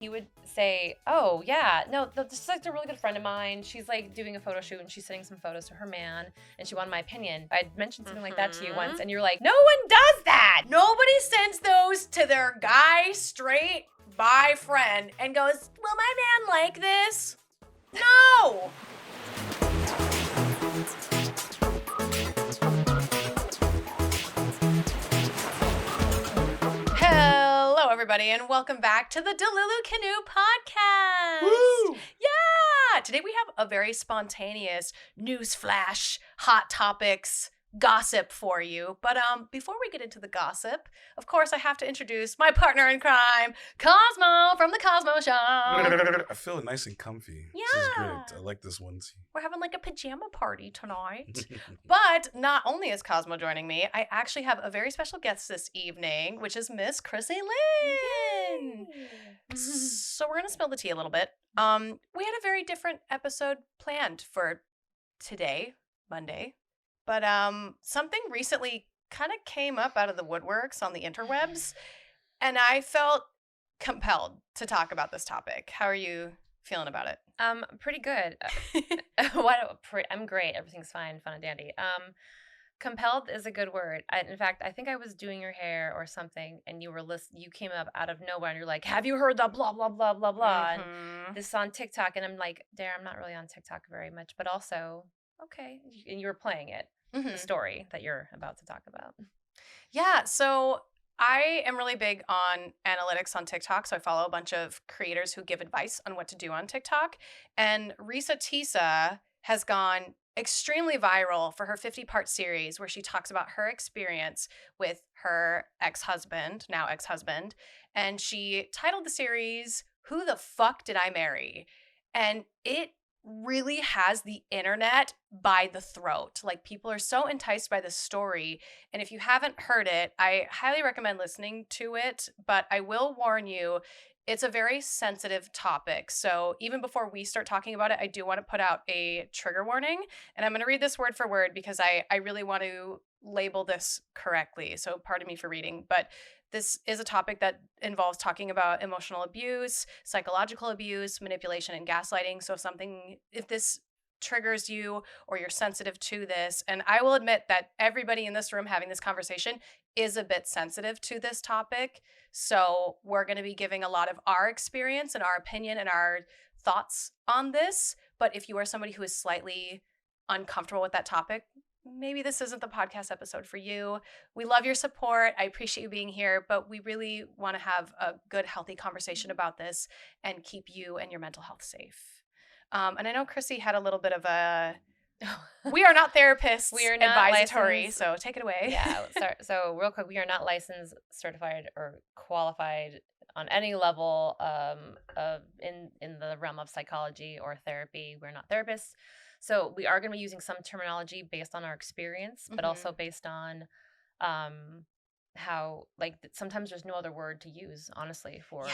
he would say, oh, yeah, no, this is like a really good friend of mine. She's like doing a photo shoot and she's sending some photos to her man and she wanted my opinion. I'd mentioned something like that to you once and you're like, no one does that. Nobody sends those to their guy straight bi friend and goes, will my man like this? No! Hello, everybody, and welcome back to the DeluluCanoe Podcast. Woo! Yeah! Today we have a very spontaneous news flash, hot topics, gossip for you. But before we get into the gossip, of course, I have to introduce my partner in crime, Cosmoe from the Cosmoe Show. I feel nice and comfy. Yeah. This is great. I like this onesie. We're having like a pajama party tonight. But not only is Cosmo joining me, I actually have a very special guest this evening, which is Miss Chrissy Lynn. So we're going to spill the tea a little bit. We had a very different episode planned for today, Monday. But something recently kind of came up out of the woodworks on the interwebs, and I felt compelled to talk about this topic. How are you feeling about it? Pretty good. I'm great. Everything's fine, fun and dandy. Compelled is a good word. In fact, I think I was doing your hair or something, and you came up out of nowhere, and you're like, "Have you heard the blah blah blah blah blah?" Mm-hmm. And this is on TikTok, and I'm like, "Dare, I'm not really on TikTok very much, but also okay." And you were playing it, the story that you're about to talk about. Yeah. So I am really big on analytics on TikTok. So I follow a bunch of creators who give advice on what to do on TikTok, and ReesaTeesa has gone extremely viral for her 50-part series where she talks about her experience with her now ex-husband, and she titled the series "Who the Fuck Did I Marry?" And it really has the internet by the throat. Like, people are so enticed by this story, and if you haven't heard it, I highly recommend listening to it, but I will warn you, it's a very sensitive topic. So even before we start talking about it, I do want to put out a trigger warning, and I'm going to read this word for word because I really want to label this correctly. So pardon me for reading, but this is a topic that involves talking about emotional abuse, psychological abuse, manipulation, and gaslighting. So if this triggers you or you're sensitive to this, and I will admit that everybody in this room having this conversation is a bit sensitive to this topic. So we're going to be giving a lot of our experience and our opinion and our thoughts on this. But if you are somebody who is slightly uncomfortable with that topic, maybe this isn't the podcast episode for you. We love your support. I appreciate you being here, but we really want to have a good, healthy conversation about this and keep you and your mental health safe. And I know Chrissy had a little bit of a... We are not therapists. We are not advisory, licensed. so take it away. Yeah. So real quick, we are not licensed, certified, or qualified on any level in the realm of psychology or therapy. We're not therapists. So we are going to be using some terminology based on our experience, but also based on how, like, sometimes there's no other word to use, honestly, for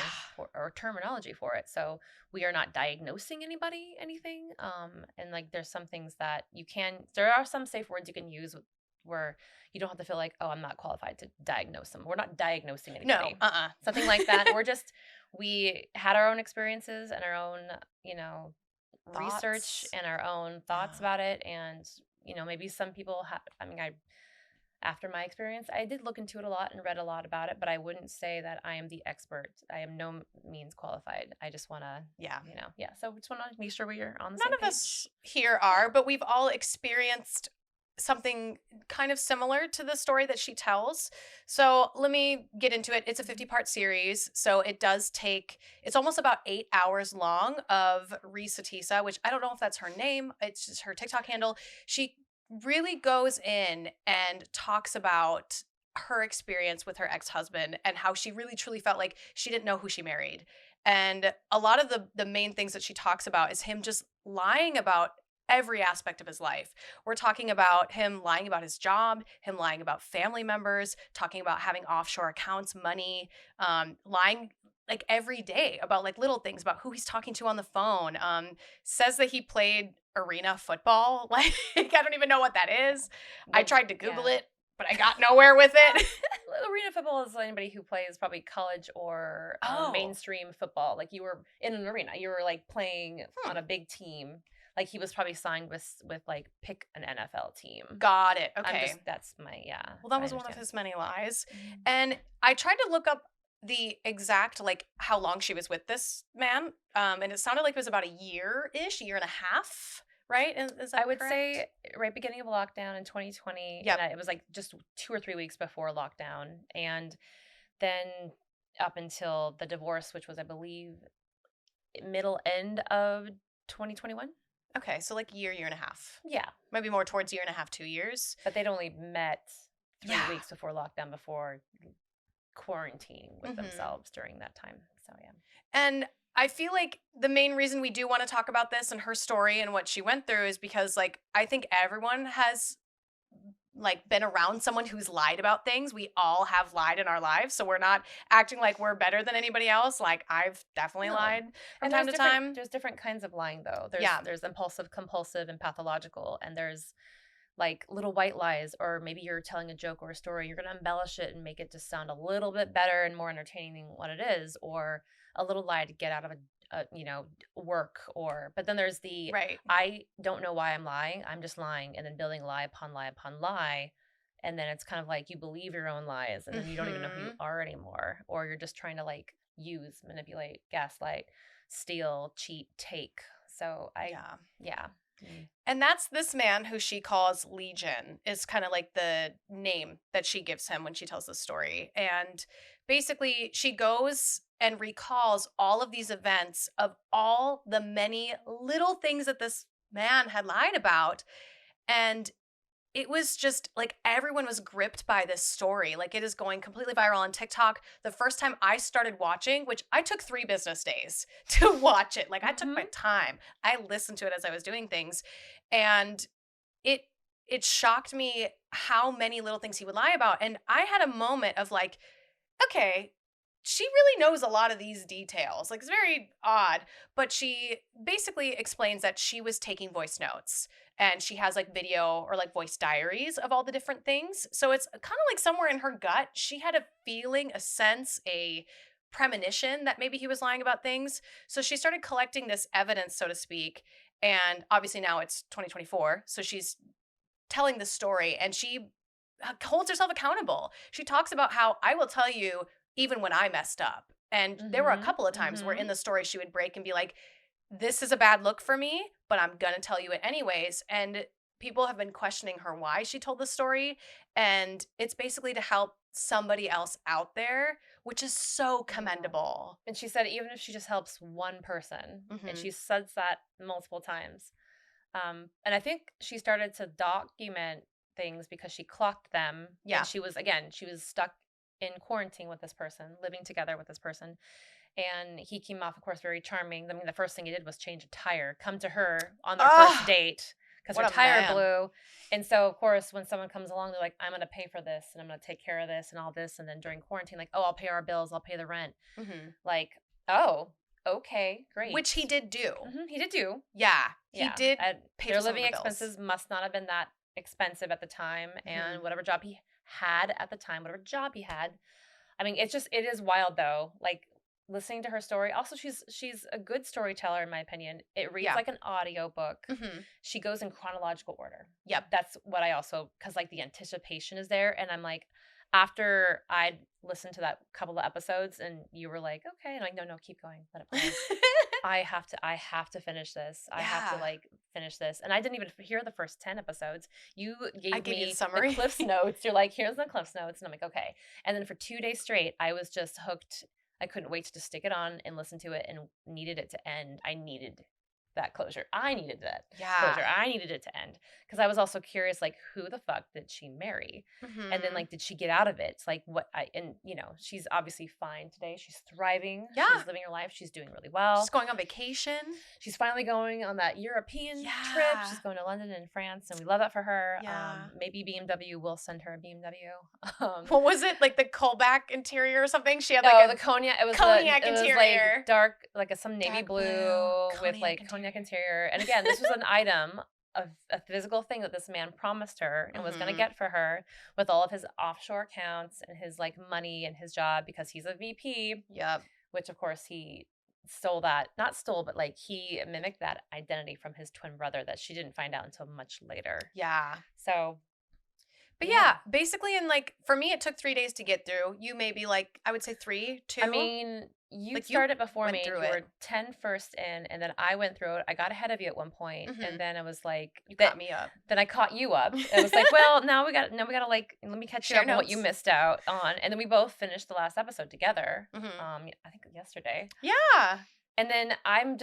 or terminology for it. So we are not diagnosing anything. And like, there's some things that there are some safe words you can use where you don't have to feel like, oh, I'm not qualified to diagnose them. We're not diagnosing anybody. No, something like that. We had our own experiences and our own, research and our own thoughts about it, and maybe some people after my experience, I did look into it a lot and read a lot about it, but I wouldn't say that I am the expert. I am no means qualified. I just want to so we just want to make sure we're on the same page. None of us here are, but we've all experienced something kind of similar to the story that she tells. So let me get into it. It's a 50-part series. So it's almost about 8 hours long of ReesaTeesa, which I don't know if that's her name. It's just her TikTok handle. She really goes in and talks about her experience with her ex-husband and how she really truly felt like she didn't know who she married. And a lot of the main things that she talks about is him just lying about every aspect of his life. We're talking about him lying about his job, him lying about family members, talking about having offshore accounts, money, lying like every day about like little things about who he's talking to on the phone. Says that he played arena football. Like, I don't even know what that is. I tried to Google it. but I got nowhere with it. Arena football is anybody who plays probably college or mainstream football. Like you were in an arena, you were like playing on a big team. Like he was probably signed with like pick an NFL team. Got it. Okay. That's my Well, that was one of his many lies. And I tried to look up the exact like how long she was with this man, and it sounded like it was about a year-ish, year and a half. Right? Is that I would correct? say right beginning of lockdown in 2020. Yep. And it was like just 2 or 3 weeks before lockdown. And then up until the divorce, which was, I believe, end of 2021. Okay, so like year and a half. Yeah. Maybe more towards year and a half, 2 years. But they'd only met 3 weeks before lockdown, before quarantining with themselves during that time. So, yeah. And I feel like the main reason we do want to talk about this and her story and what she went through is because, like, I think everyone has, like, been around someone who's lied about things. We all have lied in our lives, so we're not acting like we're better than anybody else. Like, I've definitely lied from time to time. There's different kinds of lying, though. There's impulsive, compulsive, and pathological, and there's like little white lies, or maybe you're telling a joke or a story, you're going to embellish it and make it just sound a little bit better and more entertaining than what it is, or a little lie to get out of work, but then there's the I don't know why I'm lying, I'm just lying, and then building lie upon lie upon lie, and then it's kind of like you believe your own lies, and then you don't even know who you are anymore, or you're just trying to like use, manipulate, gaslight, steal, cheat, take. So and that's this man who she calls Legion, is kind of like the name that she gives him when she tells the story. And basically she goes and recalls all of these events of all the many little things that this man had lied about. And it was just like everyone was gripped by this story. Like it is going completely viral on TikTok. The first time I started watching, which I took 3 business days to watch it. Like I took my time. I listened to it as I was doing things. And it shocked me how many little things he would lie about. And I had a moment of like, okay, she really knows a lot of these details. Like it's very odd, but she basically explains that she was taking voice notes and she has like video or like voice diaries of all the different things. So it's kind of like somewhere in her gut, she had a feeling, a sense, a premonition that maybe he was lying about things. So she started collecting this evidence, so to speak. And obviously now it's 2024. So she's telling the story and she holds herself accountable. She talks about how I will tell you even when I messed up. And there were a couple of times where in the story she would break and be like, this is a bad look for me, but I'm going to tell you it anyways. And people have been questioning her why she told the story. And it's basically to help somebody else out there, which is so commendable. And she said even if she just helps one person, and she says that multiple times. And I think she started to document things because she clocked them. Yeah. And she was stuck in quarantine with this person, living together with this person. And he came off, of course, very charming. I mean, the first thing he did was change a tire, come to her on their first date because her tire blew. And so, of course, when someone comes along, they're like, I'm going to pay for this and I'm going to take care of this and all this. And then during quarantine, like, oh, I'll pay our bills. I'll pay the rent. Like, oh, okay, great. Which he did do. He did do. Yeah. He did pay their for some living of the expenses bills. Must not have been that expensive at the time. And whatever job he had at the time, whatever job he had. I mean, it is wild, though. Like, listening to her story. Also, she's a good storyteller, in my opinion. It reads like an audiobook. She goes in chronological order. Yep. That's what I also, because like the anticipation is there. And I'm like, after I'd listened to that couple of episodes and you were like, okay. And I'm like, no, keep going. Let it play. I have to finish this. I have to like finish this. And I didn't even hear the first 10 episodes. You gave me the summary. The Cliff's Notes. You're like, here's the Cliff's Notes. And I'm like, okay. And then for 2 days straight, I was just hooked. I couldn't wait to just stick it on and listen to it and needed it to end. I needed that closure. I needed that closure. I needed it to end because I was also curious, like, who the fuck did she marry? And then, like, did she get out of it? It's like, she's obviously fine today. She's thriving. Yeah. She's living her life. She's doing really well. She's going on vacation. She's finally going on that European trip. She's going to London and France, and we love that for her. Yeah. Maybe BMW will send her a BMW. What was it? Like the Colback interior or something? She had the cognac. It was cognac interior. It was like dark, like some navy Dark blue with like interior. cognac interior. And again, this was an item a physical thing that this man promised her and was going to Mhm. get for her with all of his offshore accounts and his like money and his job because he's a VP, Yep. which of course he stole that, not stole, but like he mimicked that identity from his twin brother that she didn't find out until much later. Yeah. So, But yeah. yeah, basically, and like for me, it took 3 days to get through. You maybe like I would say 3, 2. I mean, you Like, you started before went me. through You it. were 10 first in, and then I went through it. I got ahead of you at one point, Mhm. and then I was like, You caught me up. then I caught you up. It was like, well, now we got like, let me catch you Share up on what you notes. missed out on. And then we both finished the last episode together. Mhm. I think yesterday. Yeah. And then I'm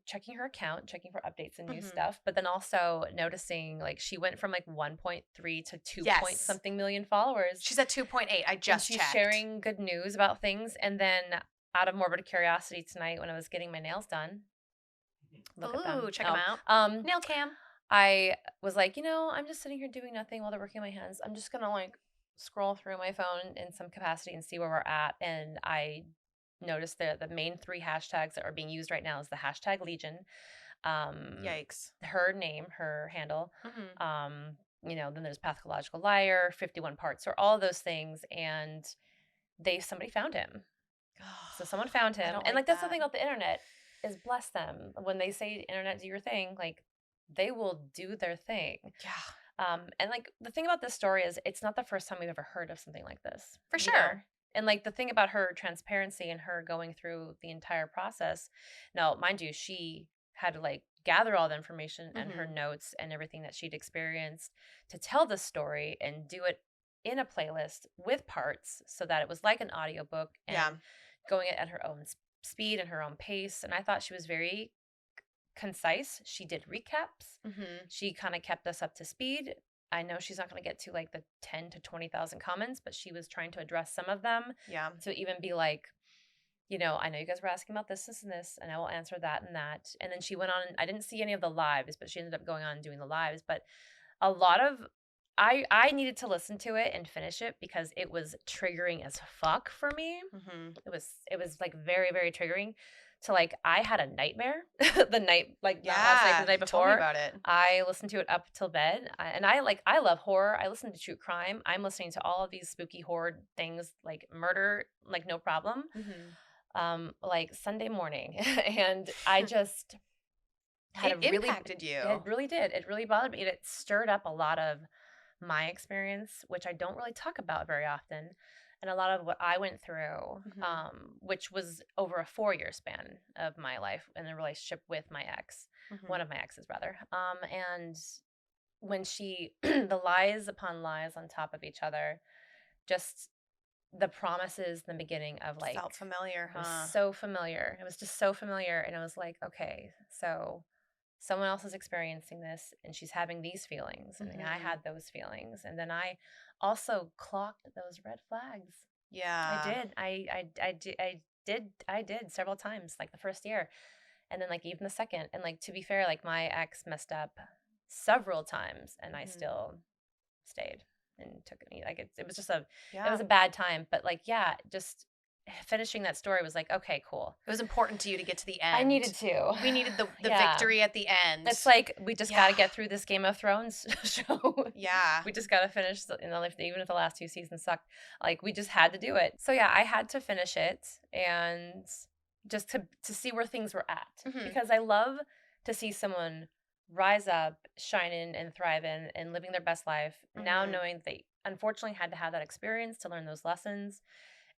checking her account, checking for updates and new Mhm. stuff, but then also noticing like she went from like 1.3 to 2 point Yes. something million followers. She's at 2.8. I And just she's checked. sharing good news about things. And then out of morbid curiosity tonight when I was getting my nails done, look at them. Ooh, check them out. Nail cam. I was like, I'm just sitting here doing nothing while they're working on my hands. I'm just gonna like scroll through my phone in some capacity and see where we're at. And I noticed the main 3 hashtags that are being used right now is the hashtag Legion, Yikes. her name, her handle, Mhm. then there's pathological liar, 51 parts, or all of those things, and somebody found him. So someone found I him, don't and like like that's the that. thing about the internet is bless them when they say internet do your thing, like they will do their thing. Yeah. And like the thing about this story is it's not the first time we've ever heard of something like this. For you know? sure. And like the thing about her transparency and her going through the entire process. Now, mind you, she had to like gather all the information and her Mhm. notes and everything that she'd experienced to tell the story and do it in a playlist with parts so that it was like an audiobook and Yeah. going it at her own speed and her own pace. And I thought she was very concise. She did recaps. Mhm. She kind of kept us up to speed. I know she's not going to get to like the 10 to 20,000 comments, but she was trying to address some of them Yeah. to even be like, I know you guys were asking about this, and this, and I will answer that and that. And then she went on, I didn't see any of the lives, but she ended up going on and doing the lives. But a lot of, I needed to listen to it and finish it because it was triggering as fuck for me. Mhm. It was like very, very triggering to like, I had a nightmare the night, like not last night, but Yeah. the night You told me before. about it. I listened to it up till bed. I love horror. I listen to true crime. I'm listening to all of these spooky horror things like murder, like no problem. Like Sunday morning. And I just had It a really, impacted you. it really did. It really bothered me. It stirred up a lot of my experience, which I don't really talk about very often, and a lot of what I went through, Mhm. which was over a 4-year span of my life in a relationship with my ex, one Mhm. of my exes rather. And when she, the lies upon lies on top of each other, just the promises in the beginning of like, Felt familiar, it was huh? so familiar. It was just so familiar, and I was like, okay, so someone else is experiencing this and she's having these feelings and then I Mhm. had those feelings and then I also clocked those red flags. I Yeah. did. I did several times like the first year and then like even the second, and like to be fair, like my ex messed up several times and I Mhm. still stayed and took it. Like it was just it was Yeah. a bad time, but like yeah, just finishing that story was like, okay, cool. It was important to you to get to the end. I needed to. We needed the Yeah. victory at the end. It's like we just got to Yeah. get through this Game of Thrones show. Yeah. We just got to finish, even if the last 2 seasons sucked, like we just had to do it. So yeah, I had to finish it and just to see where things were at Mhm. because I love to see someone rise up, shining and thriving and living their best life. Now Mhm. knowing that they unfortunately had to have that experience to learn those lessons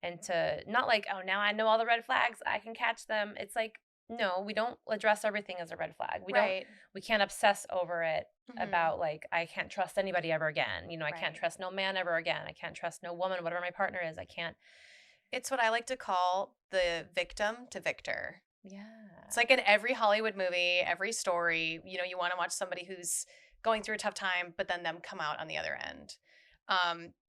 and to not like, oh, now I know all the red flags, I can catch them. It's like, no, we don't address everything as a red flag. Right. We can't obsess over it Mhm. about like, I can't trust anybody ever again. I can't Right. trust no man ever again. I can't trust no woman, whatever my partner is. I can't. It's what I like to call the victim to victor. Yeah. It's like in every Hollywood movie, every story, you want to watch somebody who's going through a tough time, but then them come out on the other end.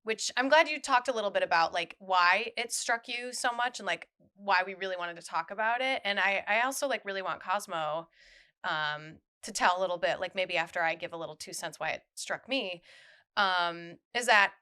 Which I'm glad you talked a little bit about like why it struck you so much and like why we really wanted to talk about it. And I also like really want Cosmoe to tell a little bit, like maybe after I give a little 2 cents why it struck me, is that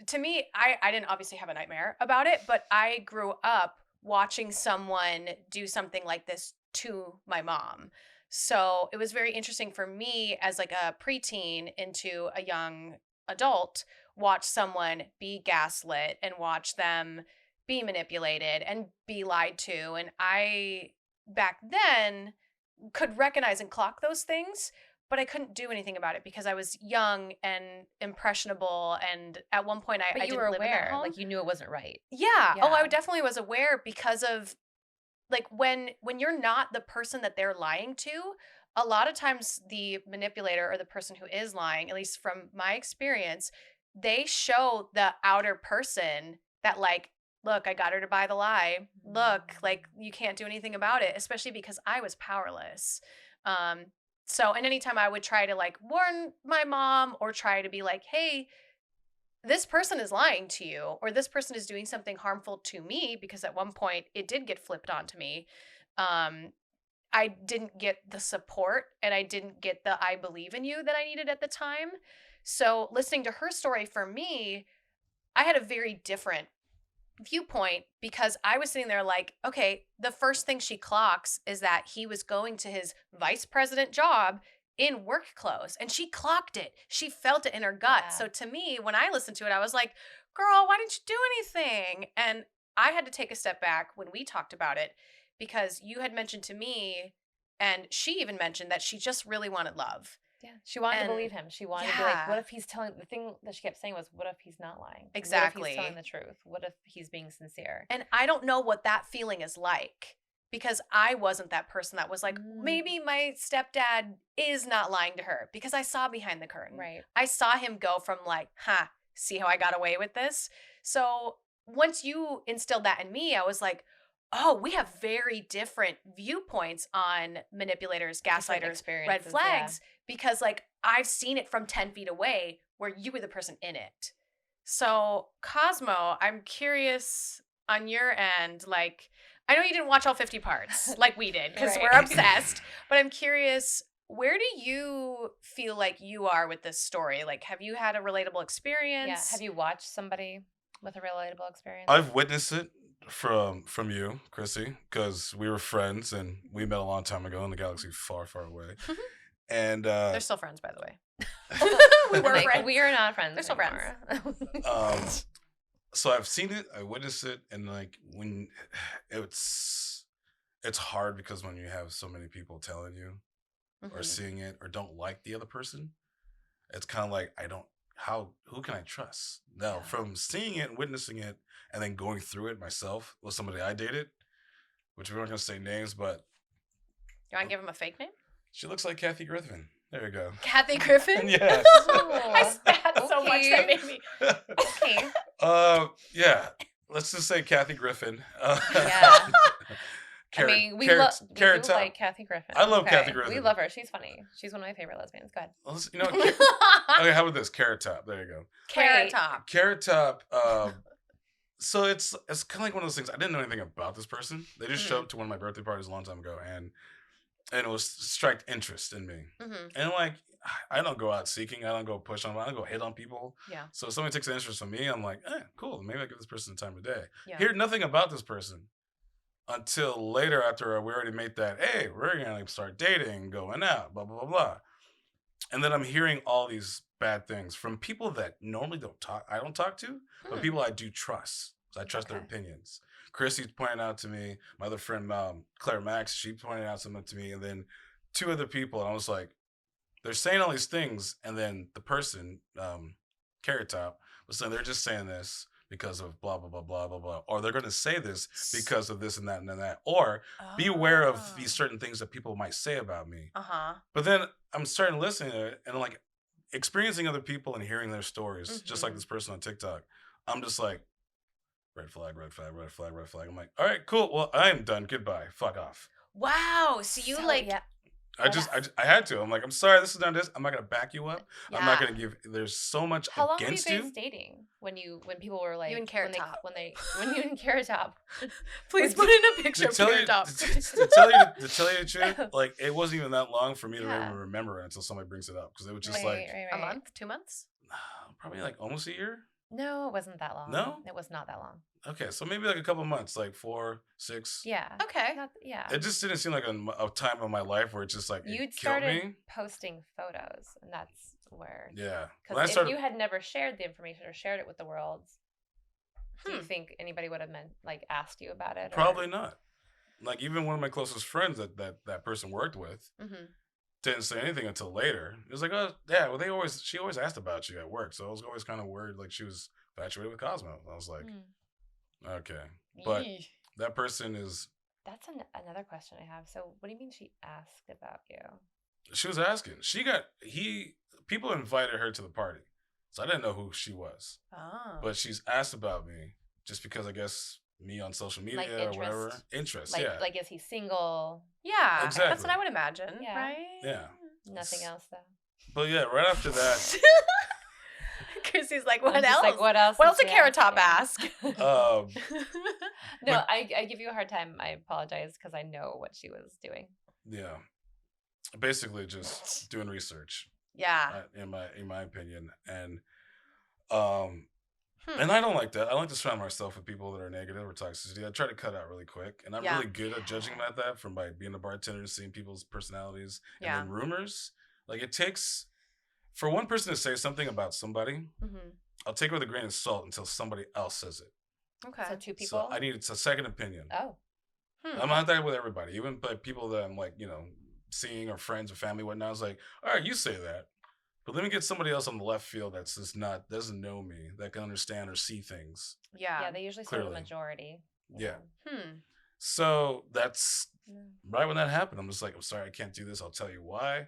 to me, I didn't obviously have a nightmare about it, but I grew up watching someone do something like this to my mom. So it was very interesting for me as like a preteen into a young adult, watch someone be gaslit and watch them be manipulated and be lied to. And I back then could recognize and clock those things, but I couldn't do anything about it because I was young and impressionable. And at one point, But I you didn't were live in that aware, home. like you knew it wasn't right. Yeah. Oh, I Yeah. definitely was aware because of like when you're not the person that they're lying to, a lot of times the manipulator or the person who is lying, at least from my experience, they show the outer person that like, look, I got her to buy the lie. Look, like you can't do anything about it, especially because I was powerless. So and anytime I would try to like warn my mom or try to be like, hey, this person is lying to you or this person is doing something harmful to me, because at one point it did get flipped onto me. I didn't get the support and I didn't get the I believe in you that I needed at the time. So listening to her story for me, I had a very different viewpoint because I was sitting there like, okay, the first thing she clocks is that he was going to his vice president job in work clothes, and she clocked it. She felt it in her gut. Yeah. So to me, when I listened to it, I was like, girl, why didn't you do anything? And I had to take a step back when we talked about it because you had mentioned to me, and she even mentioned that she just really wanted love. Yeah, she wanted And- to believe him. She wanted to be like, what if he's telling, the thing that she kept saying was, what if he's not lying? What if Exactly. he's telling the truth? What if he's being sincere? And I don't know what that feeling is like because I wasn't that person that was like, maybe my stepdad is not lying to her, because I saw behind the curtain. Right. I saw him go from like, see how I got away with this? So once you instilled that in me, I was like, oh, we have very different viewpoints on manipulators, Different gaslighters, red experiences, flags, because like I've seen it from 10 feet away where you were the person in it. So Cosmoe, I'm curious on your end, like, I know you didn't watch all 50 parts like we did because Right. we're obsessed, but I'm curious, where do you feel like you are with this story? Like, have you had a relatable experience? Yeah. Have you watched somebody with a relatable experience? I've witnessed it from you, Chrissy, because we were friends and we met a long time ago in the galaxy far, far away. And They're still friends, by the way. we were friends. We are not friends. They're still anymore. So I've seen it, I witnessed it, and like when it's hard because when you have so many people telling you or seeing it or don't like the other person, it's kind of like who can I trust? Now, from seeing it and witnessing it and then going through it myself with somebody I dated, which we're not gonna say names, but You want to give him a fake name? she looks like Kathy Griffin. There you go. Kathy Griffin? Yes. I spat so much that made me. Okay. Yeah. Let's just say Kathy Griffin. Yeah. I mean, we do Carrot Top. like Kathy Griffin. I love Kathy Griffin. We love her. She's funny. She's one of my favorite lesbians. Go ahead. You know, okay, how about this? Carrot Top. There you go. Carrot Top. Carrot Top. So it's kind of like one of those things. I didn't know anything about this person. They just showed up to one of my birthday parties a long time ago, and it was struck interest in me. And like, I don't go out seeking. I don't go push on. I don't go hit on people. Yeah. So if somebody takes an interest in me, I'm like, cool. Maybe I give this person the time of day. Yeah. Hear nothing about this person until later after we already made that. Hey, we're gonna start dating, going out, blah blah blah blah. And then I'm hearing all these bad things from people that normally I don't talk to, but people I do trust. So I trust their opinions. Chrissy's pointing out to me, my other friend, Claire Max, she pointed out something to me, and then two other people, and I was like, they're saying all these things, and then the person, Carrot Top, was saying they're just saying this because of blah, blah, blah, blah, blah, blah. Or they're going to say this because of this and that and that. Or be aware of these certain things that people might say about me. But then I'm starting to listen to it and like experiencing other people and hearing their stories, just like this person on TikTok. I'm just like, red flag, red flag, red flag, red flag. I'm like, all right, cool. Well, I'm done. Goodbye. Fuck off. Wow. So you I had to. I'm like, I'm sorry, this is not this. I'm not gonna back you up. Yeah. I'm not gonna give. There's so much How long were you against guys you. dating when people were like You and Carrot Top. when you and Carrot Top? Please put in a picture To of tell Carrot you, Top. to tell you the truth, like it wasn't even that long for me to Yeah. even remember it until somebody brings it up because it was just Right, like right, A right. month, 2 months? probably like almost a year. No, it wasn't that long. No? It was not that long. Okay, so maybe like a couple months, like 4, 6. Yeah. Okay. Yeah. It just didn't seem like a time of my life where it's just like You'd it killed started me. posting photos, and that's where. Yeah. Because if you had never shared the information or shared it with the world, do you think anybody would have asked you about it? Probably not. Like even one of my closest friends that person worked with didn't say anything until later. It was like, oh yeah, well she always asked about you at work, so I was always kind of worried like she was infatuated with Cosmoe. I was like, okay, but that person is. That's another question I have. So what do you mean she asked about you? She was asking. People invited her to the party, so I didn't know who she was. Oh. But she's asked about me just because I guess me on social media or whatever. Interest, yeah. Like, is he single? Yeah, exactly. That's what I would imagine, right? Yeah. Nothing else, though. But yeah, right after that. Chrissy's like, what else? Like, what else? What else did Carrot Top ask? No, I give you a hard time. I apologize because I know what she was doing. Yeah. Basically just doing research. Yeah. In my opinion. And and I don't like that. I like to surround myself with people that are negative or toxicity. I try to cut out really quick. And I'm really good at judging about that from by being a bartender and seeing people's personalities. And then rumors. Like it takes for one person to say something about somebody, I'll take it with a grain of salt until somebody else says it. Okay. So 2 people? So I need a second opinion. Oh. I'm not that with everybody. Even by people that I'm like, seeing or friends or family, whatnot. I was like, all right, you say that. But let me get somebody else on the left field that's just doesn't know me, that can understand or see things. Yeah. Yeah, they usually say the majority. Yeah. So that's right when that happened. I'm just like, I'm sorry, I can't do this. I'll tell you why.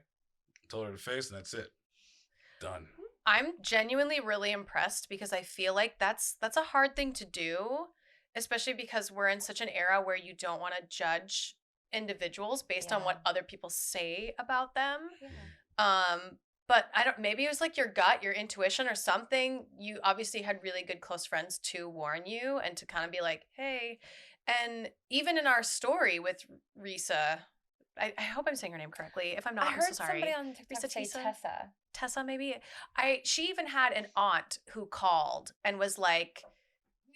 Told her to face, and that's it. Done. I'm genuinely really impressed because I feel like that's a hard thing to do, especially because we're in such an era where you don't want to judge individuals based on what other people say about them. Yeah. But maybe it was like your gut, your intuition or something. You obviously had really good close friends to warn you and to kind of be like, hey. And even in our story with Reesa, I hope I'm saying her name correctly. If I'm not, I'm so sorry. I heard somebody on TikTok say Tessa. Tessa, maybe. She even had an aunt who called and was like,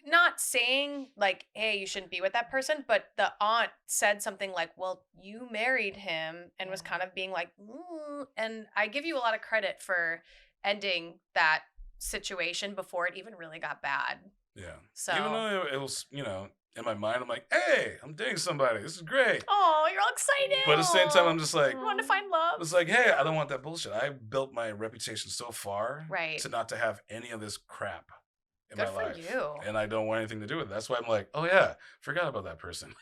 not saying like, hey, you shouldn't be with that person, but the aunt said something like, well, you married him, and was kind of being like, and I give you a lot of credit for ending that situation before it even really got bad. Yeah. So even though it was, in my mind, I'm like, hey, I'm dating somebody. This is great. Oh, you're all excited. But at the same time, I'm just like, you want to find love. It's like, hey, I don't want that bullshit. I built my reputation so far to not to have any of this crap in my life. You. And I don't want anything to do with it. That's why I'm like, oh yeah, forgot about that person.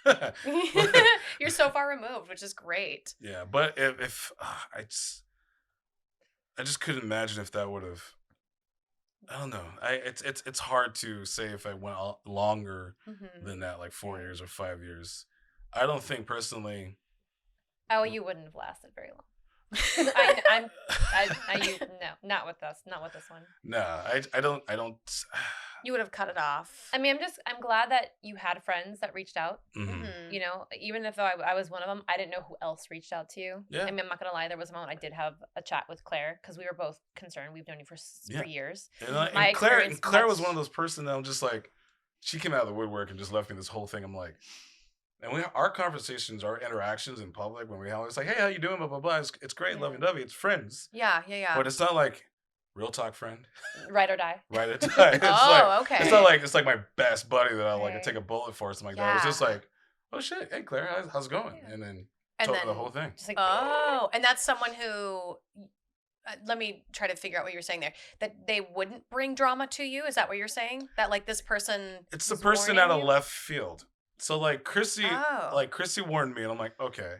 You're so far removed, which is great. Yeah, but if I just couldn't imagine if that would have. I don't know. It's hard to say if I went longer than that, like 4 years or 5 years. I don't think personally. Oh, you wouldn't have lasted very long. Not with us. Not with this one. No, I don't. You would have cut it off. I mean, I'm glad that you had friends that reached out. Even if I was one of them, I didn't know who else reached out to you. Yeah. I mean, I'm not gonna lie. There was a moment I did have a chat with Claire because we were both concerned. We've known you for years. And Claire was one of those person that I'm just like, she came out of the woodwork and just left me this whole thing. I'm like. And our conversations, our interactions in public, when we always like, hey, how you doing? Blah, blah, blah. It's great, lovey-dovey. It's friends. Yeah. But it's not like real talk friend. Ride or die. Ride or die. Okay. It's not like it's like my best buddy that I take a bullet for or something like that. It's just like, oh shit, hey Claire, how's it going? And then told her the whole thing. Just like, and that's someone who. Let me try to figure out what you're saying there. That they wouldn't bring drama to you. Is that what you're saying? That like this person. It's the person out of left field. So like Chrissy warned me, and I'm like, okay.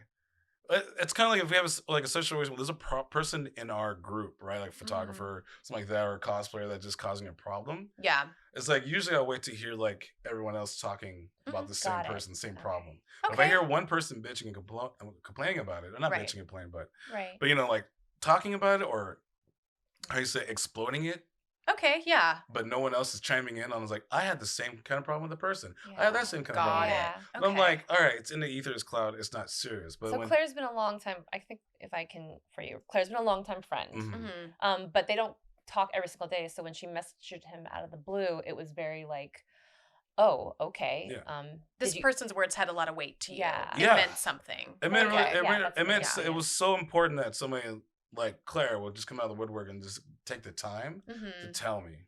It's kind of like if we have a situation where there's a person in our group, right? Like photographer, something like that, or a cosplayer that's just causing a problem. Yeah. It's like usually I'll wait to hear like everyone else talking about the same person, same problem. But if Okay. I hear one person bitching and complaining about it, or not bitching and complaining, but like talking about it, or how you say exploding it. Okay, yeah. But no one else is chiming in. I was like, I had the same kind of problem with the person. I have that same kind of problem. Got it. Okay. I'm like, all right, it's in the ether's cloud. It's not serious. But so Claire's been a long time. I think if I can for you, Claire's been a long time friend. But they don't talk every single day. So when she messaged him out of the blue, it was very like, oh, okay. Yeah. This person's words had a lot of weight to you. Yeah. It Yeah. meant something. It meant really, Okay. it was so important that somebody like Claire would just come out of the woodwork and just take the time to tell me.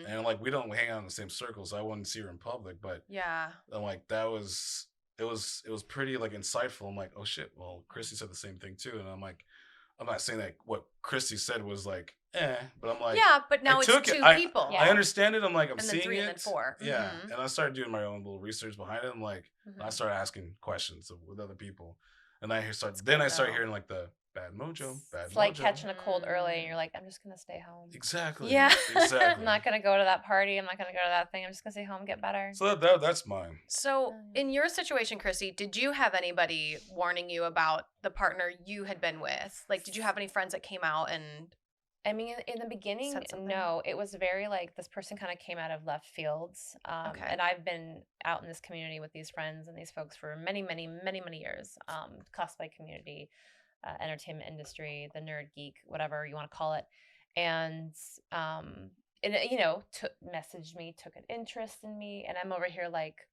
And like we don't hang out in the same circle, so I wouldn't see her in public. But I'm like it was pretty like insightful. I'm like, oh shit, well Chrissy said the same thing too, and I'm like, I'm not saying that what Chrissy said was like, but I'm like, but now it's two people. I understand it. I'm like, I'm and seeing 3 it. and then 4. Yeah, and I started doing my own little research behind it. I'm like, I started asking questions with other people, and I started hearing like the bad mojo. It's like catching a cold early, and you're like, I'm just gonna stay home. Exactly. Yeah. Exactly. I'm not gonna go to that party. I'm not gonna go to that thing. I'm just gonna stay home, get better. So that's mine. So in your situation, Chrissy, did you have anybody warning you about the partner you had been with? Like, did you have any friends that came out and? I mean, in the beginning, no. It was very like this person kind of came out of left fields. And I've been out in this community with these friends and these folks for many, many, many, many years. Cosplay community, entertainment industry, the nerd geek, whatever you want to call it. And messaged me, took an interest in me, and I'm over here like,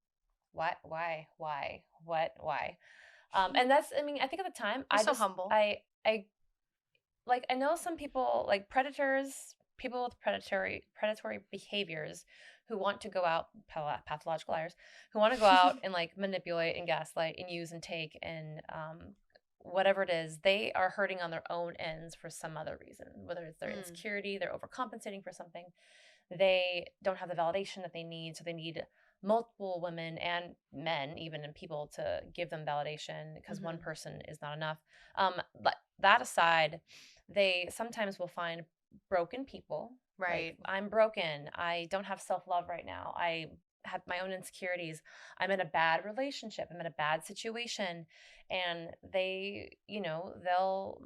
what, why, what, why? And that's, I mean, I think at the time, I'm so humble. I know some people like predators, people with predatory behaviors who want to go out, pathological liars, who want to go out and like manipulate and gaslight and use and take and whatever it is, they are hurting on their own ends for some other reason, whether it's their insecurity, they're overcompensating for something. They don't have the validation that they need, so they need multiple women and men, even and people, to give them validation because one person is not enough. But that aside, they sometimes will find broken people. Right. Like, I'm broken. I don't have self-love right now. I have my own insecurities. I'm in a bad relationship. I'm in a bad situation. And they, they'll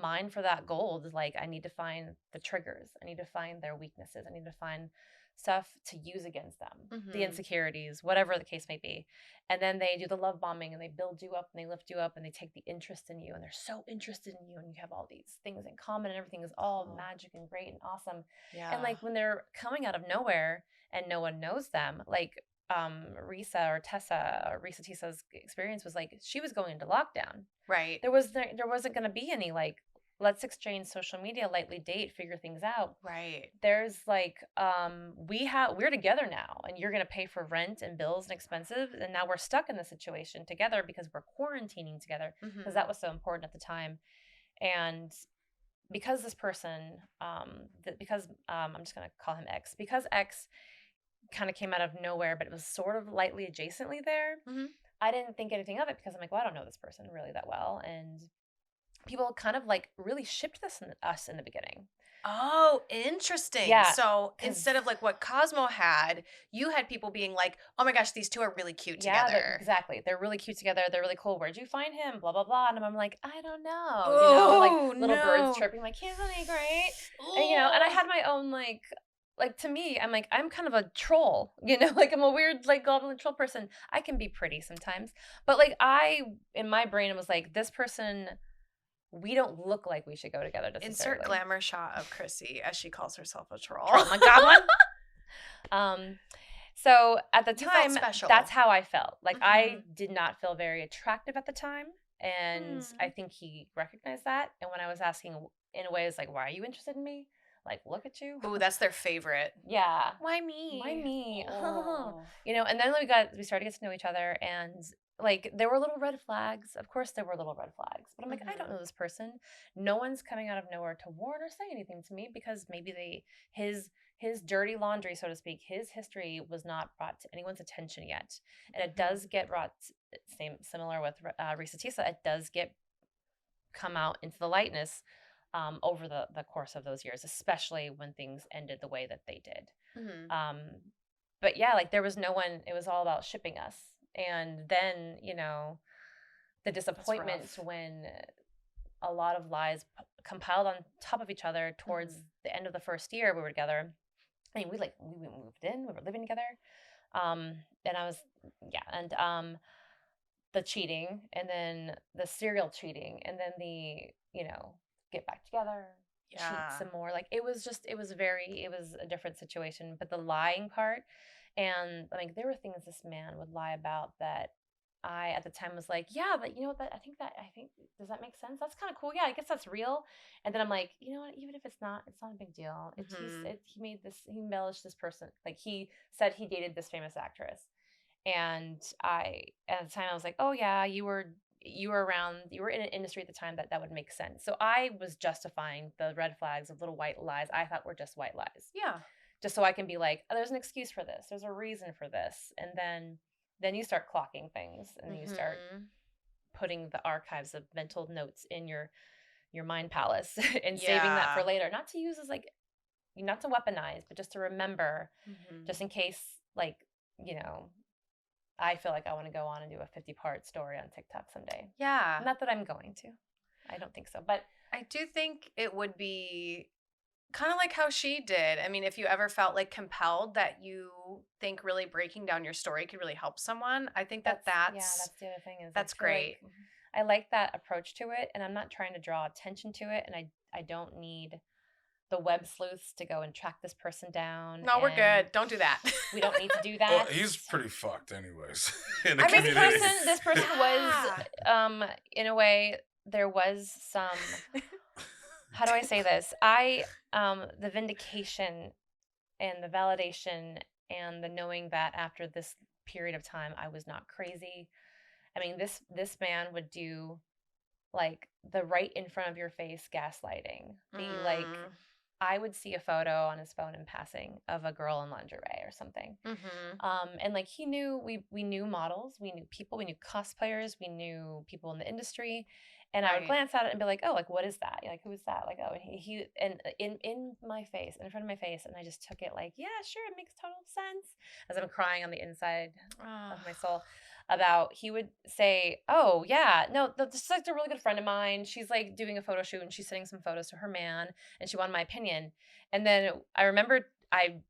mine for that gold. Like, I need to find the triggers. I need to find their weaknesses. I need to find stuff to use against them, the insecurities, whatever the case may be. And then they do the love bombing and they build you up and they lift you up and they take the interest in you and they're so interested in you and you have all these things in common and everything is all magic and great and awesome. Yeah. And like when they're coming out of nowhere and no one knows them, like ReesaTeesa's experience was like she was going into lockdown. Right. There wasn't going to be any like, let's exchange social media, lightly date, figure things out. Right. There's like, we're together now and you're going to pay for rent and bills and expenses. And now we're stuck in this situation together because we're quarantining together because that was so important at the time. And because this person, I'm just going to call him X, because X kind of came out of nowhere, but it was sort of lightly adjacently there. I didn't think anything of it because I'm like, well, I don't know this person really that well. And people kind of like really shipped us in the beginning. Oh, interesting. Yeah. So instead of like what Cosmoe had, you had people being like, oh my gosh, these two are really cute together. Yeah, exactly. They're really cute together. They're really cool. Where'd you find him? Blah, blah, blah. And I'm like, I don't know. Like little birds chirping, like, isn't he great? And, and I had my own like to me, I'm like, I'm kind of a troll, like I'm a weird, like goblin troll person. I can be pretty sometimes. But like in my brain, was like, this person, we don't look like we should go together necessarily. Insert glamour shot of Chrissy as she calls herself a troll. My goblin. So at the time, that's how I felt. Like I did not feel very attractive at the time. And I think he recognized that. And when I was asking in a way, it's like, why are you interested in me? Like, look at you. Ooh, that's their favorite. Yeah. Why me? Why me? Oh. And then we started to get to know each other, and like there were little red flags. Of course, there were little red flags, but I'm like, I don't know this person. No one's coming out of nowhere to warn or say anything to me because maybe his dirty laundry, so to speak, his history was not brought to anyone's attention yet, and it does get brought. Similar with ReesaTeesa, it does come out into the lightness. Over the course of those years, especially when things ended the way that they did. But yeah, like there was no one, it was all about shipping us. And then, the disappointment when a lot of lies compiled on top of each other towards the end of the first year we were together. I mean, we moved in, we were living together. And I was, and the cheating, and then the serial cheating, and then the, get back together. cheat some more. Like it was a different situation. But the lying part, and like there were things this man would lie about that I at the time was like, yeah, but you know that I think does that make sense? That's kind of cool. Yeah, I guess that's real. And then I'm like, you know what? Even if it's not a big deal. He embellished this person. Like he said he dated this famous actress, and I at the time I was like, oh yeah, you were in an industry at the time that would make sense. So I was justifying the red flags of little white lies I thought were just white lies. Yeah. Just so I can be like, oh, there's an excuse for this. There's a reason for this. And then you start clocking things and you start putting the archives of mental notes in your mind palace and saving that for later. Not to use as like, not to weaponize, but just to remember, just in case, like, you know, I feel like I want to go on and do a 50-part story on TikTok someday. Yeah. Not that I'm going to. I don't think so. But I do think it would be kind of like how she did. I mean, if you ever felt like compelled that you think really breaking down your story could really help someone, I think that's the other thing is that's great. Like, I like that approach to it, and I'm not trying to draw attention to it, and I don't need the web sleuths to go and track this person down. No, we're good. Don't do that. We don't need to do that. Well, he's pretty fucked anyways. This person was, in a way, there was some. How do I say this? The vindication and the validation and the knowing that after this period of time, I was not crazy. I mean, this man would do like the right in front of your face gaslighting. Like, I would see a photo on his phone in passing of a girl in lingerie or something. And like he knew, we knew models, we knew people, we knew cosplayers, we knew people in the industry. And I would glance at it and be like, oh, like, what is that? Like, who is that? Like, oh, he and in my face, in front of my face. And I just took it like, yeah, sure. It makes total sense. As I'm crying on the inside of my soul about, he would say, oh yeah, no, this is like a really good friend of mine. She's like doing a photo shoot and she's sending some photos to her man and she wanted my opinion. And then I remembered I'd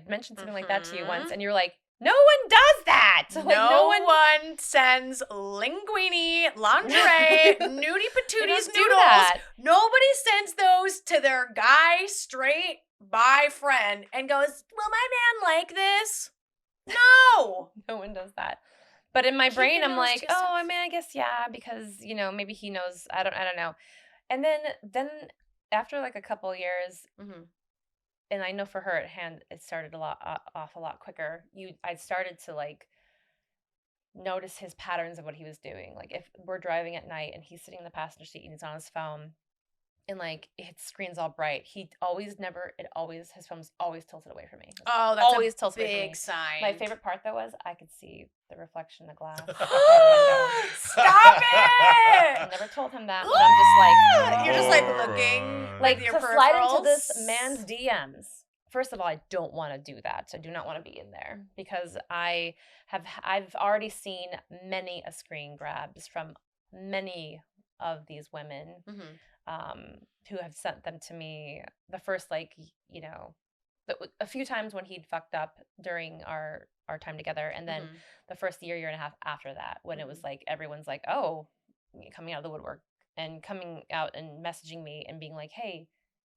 mentioned something like that to you once and you're like, no one does that. Like, no one sends linguine, lingerie, nudie patooties noodles. Nobody sends those to their guy straight bi friend and goes, will my man like this? No. No one does that. But in my brain, I'm like, oh, I mean, I guess, yeah, because, you know, maybe he knows. I don't know. And then after like a couple years, and I know for her it started off a lot quicker. I started to like notice his patterns of what he was doing. Like if we're driving at night and he's sitting in the passenger seat and he's on his phone and like his screen's all bright, his phone's always tilted away from me. Oh, that's always a big sign. My favorite part though was I could see the reflection in the glass. Stop it! I never told him that, but I'm just like, you're just like looking like your to slide peripherals. into this man's DMs. First of all, I don't want to do that. I do not want to be in there because I've already seen many screen grabs from many of these women who have sent them to me. The first, like, you know, a few times when he'd fucked up during our time together, and then the first year and a half after that, when it was like everyone's like, oh, coming out of the woodwork and coming out and messaging me and being like, hey,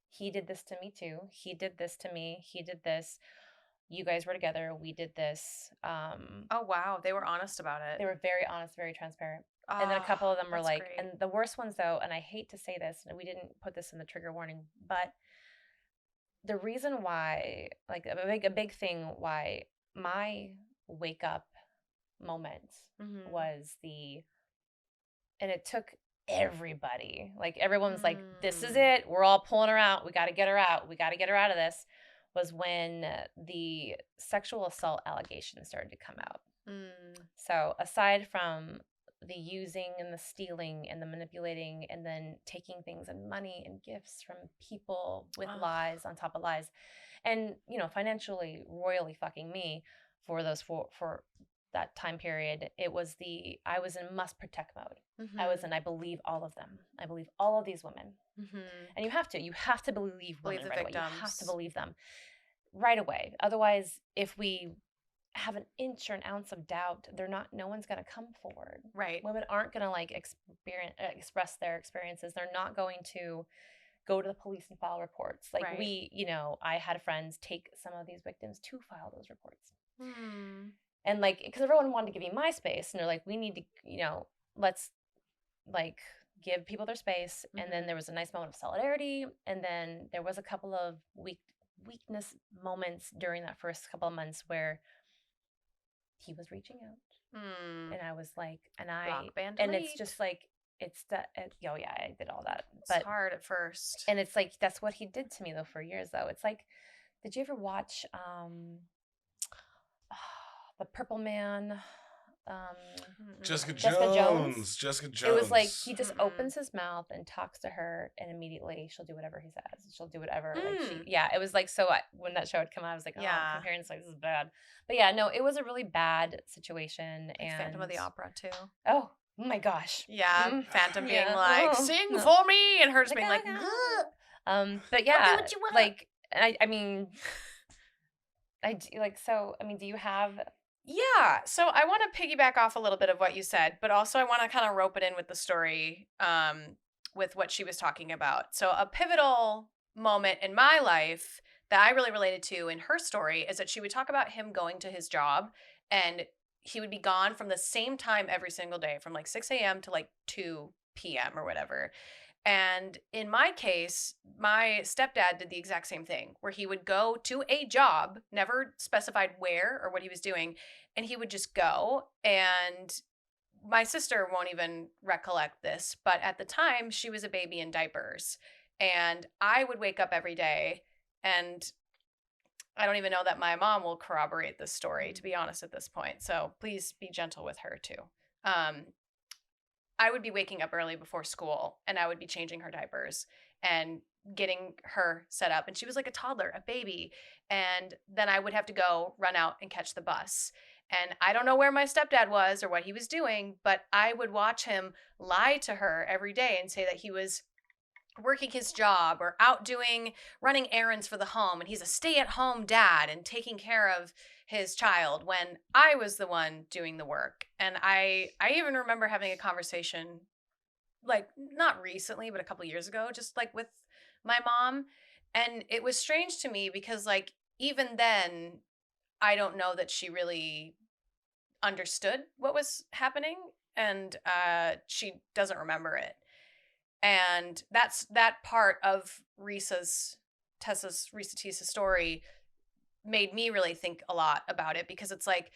he did this to me too. He did this to me. He did this. You guys were together. We did this. Oh, wow. They were honest about it. They were very honest, very transparent. And then a couple of them were like, great. And the worst ones though, and I hate to say this, and we didn't put this in the trigger warning, but the reason why, like a big thing why my wake up moment was and it took everybody, like everyone was like, this is it, we're all pulling her out, we got to get her out of this, was when the sexual assault allegations started to come out. So aside from the using and the stealing and the manipulating and then taking things and money and gifts from people with lies on top of lies, and you know, financially royally fucking me for those for that time period, I was in must protect mode. I believe all of them. I believe all of these women. And you have to believe women right away. You have to believe them right away. Otherwise, if we have an inch or an ounce of doubt, no one's going to come forward. Right. Women aren't going to like express their experiences. They're not going to go to the police and file reports. Like Right. we, you know, I had friends take some of these victims to file those reports. And like, because everyone wanted to give you my space, and they're like, we need to, you know, let's like give people their space. And then there was a nice moment of solidarity, and then there was a couple of weakness moments during that first couple of months where he was reaching out, and I was like, Block, ban, and it's delete. just like, it's that, oh yeah, I did all that, It's but hard at first. and it's like, that's what he did to me though for years though. It's like, did you ever watch the Purple Man? Jessica Jessica Jones. Jones. Jessica Jones. It was like he just opens his mouth and talks to her, and immediately she'll do whatever he says. She'll do whatever. Like yeah, it was like, so when that show would come out, I was like, oh, Yeah. my parents like, this is bad. But yeah, no, it was a really bad situation. Like And Phantom of the Opera too. Oh my gosh. Yeah, Phantom being Yeah. like, Oh, sing no. for me, and her just being like, but yeah, I'll do what you want. like, I mean, I do, like, so I mean, do you have? Yeah, so I want to piggyback off a little bit of what you said, but also I want to kind of rope it in with the story, with what she was talking about. So a pivotal moment in my life that I really related to in her story is that she would talk about him going to his job, and he would be gone from the same time every single day, from like 6 a.m. to like 2 p.m. or whatever. And in my case, my stepdad did the exact same thing, where he would go to a job, never specified where or what he was doing, and he would just go. And my sister won't even recollect this, but at the time, she was a baby in diapers. And I would wake up every day, and I don't even know that my mom will corroborate this story, to be honest, at this point. So please be gentle with her, too. I would be waking up early before school, and I would be changing her diapers and getting her set up. And she was like a toddler, a baby. And then I would have to go run out and catch the bus. And I don't know where my stepdad was or what he was doing, but I would watch him lie to her every day and say that he was working his job or out running errands for the home, and he's a stay-at-home dad and taking care of his child, when I was the one doing the work. And I even remember having a conversation, like not recently, but a couple years ago, just like with my mom. And it was strange to me because like even then, I don't know that she really understood what was happening, and she doesn't remember it. And that's that part of ReesaTeessa's story made me really think a lot about it, because it's like,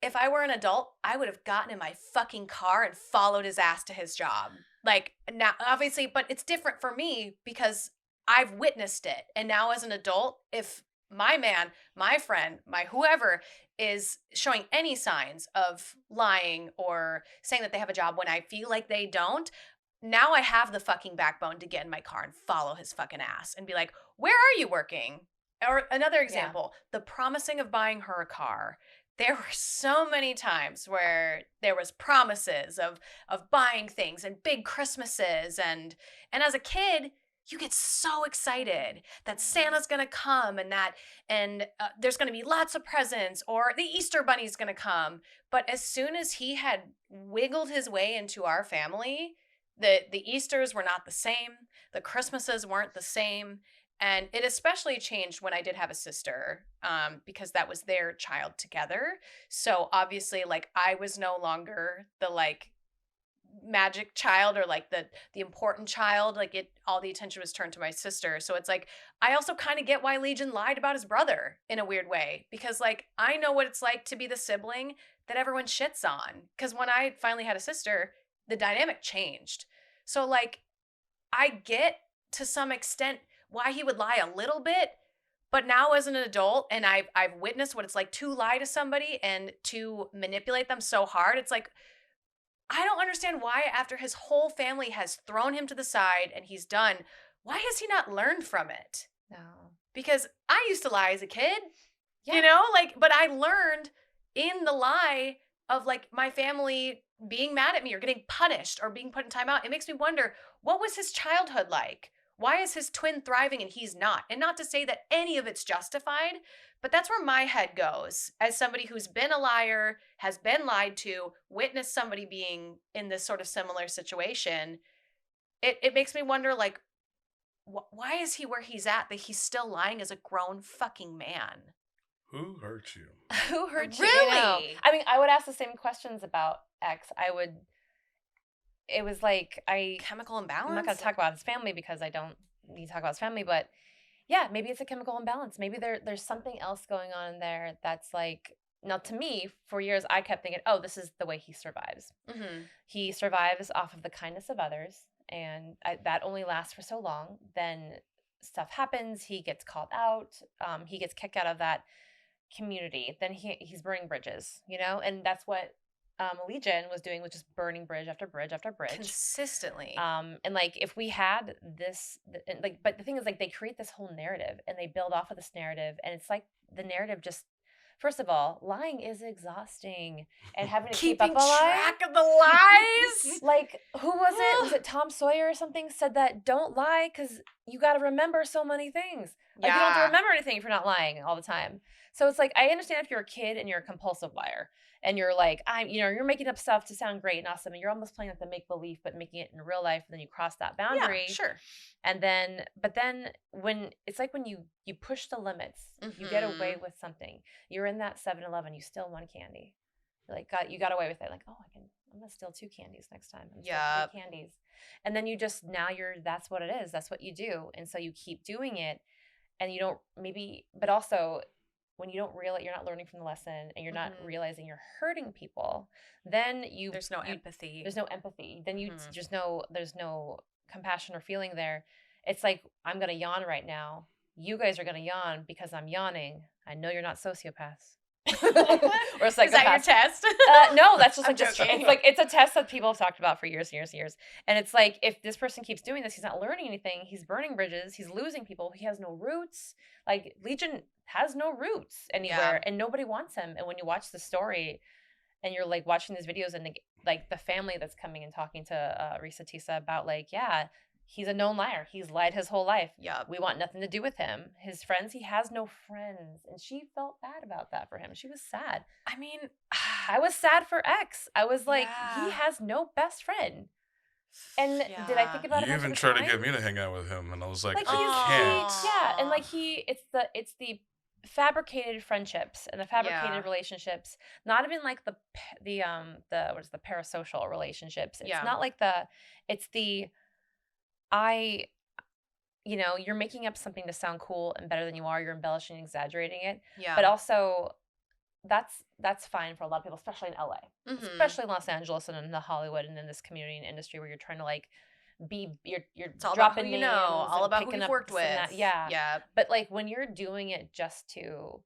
if I were an adult, I would have gotten in my fucking car and followed his ass to his job. Like, now, obviously, but it's different for me because I've witnessed it. And now as an adult, if my man, my friend, my whoever is showing any signs of lying or saying that they have a job when I feel like they don't, now I have the fucking backbone to get in my car and follow his fucking ass and be like, where are you working? Or another example, the promising of buying her a car. There were so many times where there was promises of buying things and big Christmases, and as a kid, you get so excited that Santa's gonna come and there's gonna be lots of presents, or the Easter Bunny's gonna come. But as soon as he had wiggled his way into our family, the Easters were not the same, the Christmases weren't the same. And it especially changed when I did have a sister, because that was their child together. So obviously, like, I was no longer the like magic child or like the important child. Like, all the attention was turned to my sister. So it's like, I also kind of get why Legion lied about his brother in a weird way, because like, I know what it's like to be the sibling that everyone shits on. Because when I finally had a sister, the dynamic changed. So like, I get to some extent why he would lie a little bit, but now as an adult, and I've witnessed what it's like to lie to somebody and to manipulate them so hard. It's like, I don't understand why, after his whole family has thrown him to the side and he's done, why has he not learned from it? No. Because I used to lie as a kid, Yeah. you know, like, but I learned in the lie of like my family being mad at me or getting punished or being put in timeout. It makes me wonder, what was his childhood like? Why is his twin thriving and he's not? And not to say that any of it's justified, but that's where my head goes as somebody who's been a liar, has been lied to, witnessed somebody being in this sort of similar situation. It makes me wonder, like, why is he where he's at, that he's still lying as a grown fucking man? Who hurt you? Who hurt you? Really? I mean, I would ask the same questions about X. It was like, chemical imbalance? I'm not going to talk about his family because I don't need to talk about his family, but yeah, maybe it's a chemical imbalance. Maybe there's something else going on in there that's like, now to me, for years, I kept thinking, oh, this is the way he survives. Mm-hmm. He survives off of the kindness of others, and that only lasts for so long. Then stuff happens. He gets called out. He gets kicked out of that community. Then he's burning bridges, and that's what Legion was doing, was just burning bridge after bridge after bridge Consistently. and like, if we had this, like, but the thing is, like, they create this whole narrative and they build off of this narrative, and it's like the narrative just, first of all, lying is exhausting, and having to keep up Keeping a lie. track of the lies. Like, who was it? Was it Tom Sawyer or something said that don't lie because you got to remember so many things. Like, you don't have to remember anything if you're not lying all the time. So it's like, I understand if you're a kid and you're a compulsive liar and you're like, you're making up stuff to sound great and awesome, and you're almost playing like the make-believe but making it in real life, and then you cross that boundary. Yeah, sure. And then, but then when it's like when you push the limits, you get away with something. You're in that 7-Eleven, you steal one candy. You're like, you got away with it. Like, oh, I'm gonna steal 2 candies next time. Yeah. 3 candies. And then that's what it is. That's what you do. And so you keep doing it, and you don't but also when you don't realize, you're not learning from the lesson, and you're not realizing you're hurting people, then there's no empathy. There's no empathy. Then there's no compassion or feeling there. It's like, I'm going to yawn right now. You guys are going to yawn because I'm yawning. I know you're not sociopaths. Or psychopaths. Is that your test? No, that's just like joking. it's a test that people have talked about for years and years and years. And it's like, if this person keeps doing this, he's not learning anything. He's burning bridges. He's losing people. He has no roots. Like, Legion has no roots anywhere, and nobody wants him. And when you watch the story and you're like watching these videos, and like the family that's coming and talking to ReesaTeesa about, like, yeah, he's a known liar. He's lied his whole life. Yeah. We want nothing to do with him. His friends, he has no friends. And she felt bad about that for him. She was sad. I mean, I was sad for X. I was like, Yeah. he has no best friend. And did I think about it? You even tried to get me to hang out with him, and I was like, I can't. Yeah, and like it's the fabricated friendships and the fabricated relationships. Not even like the parasocial relationships. It's not like you're making up something to sound cool and better than you are. You're embellishing and exaggerating it. Yeah. But also, that's fine for a lot of people, especially in LA, especially in Los Angeles and in the Hollywood and in this community and industry where you're trying to like you're it's all dropping about who you know, all about who you've worked with. Yeah. But like, when you're doing it just to,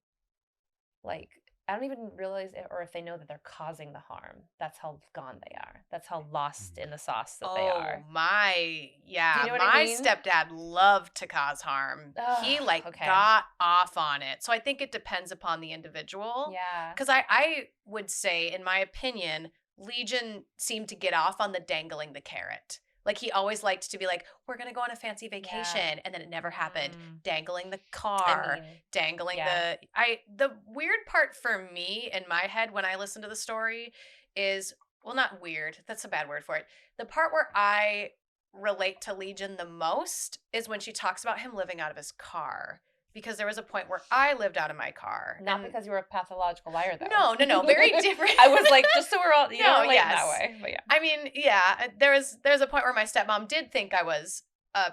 like, I don't even realize it, or if they know that they're causing the harm. That's how gone they are. That's how lost in the sauce that they are. Oh my, yeah. Do you know what my I mean? Stepdad loved to cause harm. He got off on it. So I think it depends upon the individual. Yeah. Because I would say, in my opinion, Legion seemed to get off on the dangling the carrot. Like, he always liked to be like, we're going to go on a fancy vacation. And then it never happened. Dangling the car, dangling the weird part for me in my head when I listen to the story is, well, not weird. That's a bad word for it. The part where I relate to Legion the most is when she talks about him living out of his car. Because there was a point where I lived out of my car. Not because you were a pathological liar, though. No. Very different. I was like, just so we're all, that way. But yeah. I mean, yeah, there's a point where my stepmom did think I was a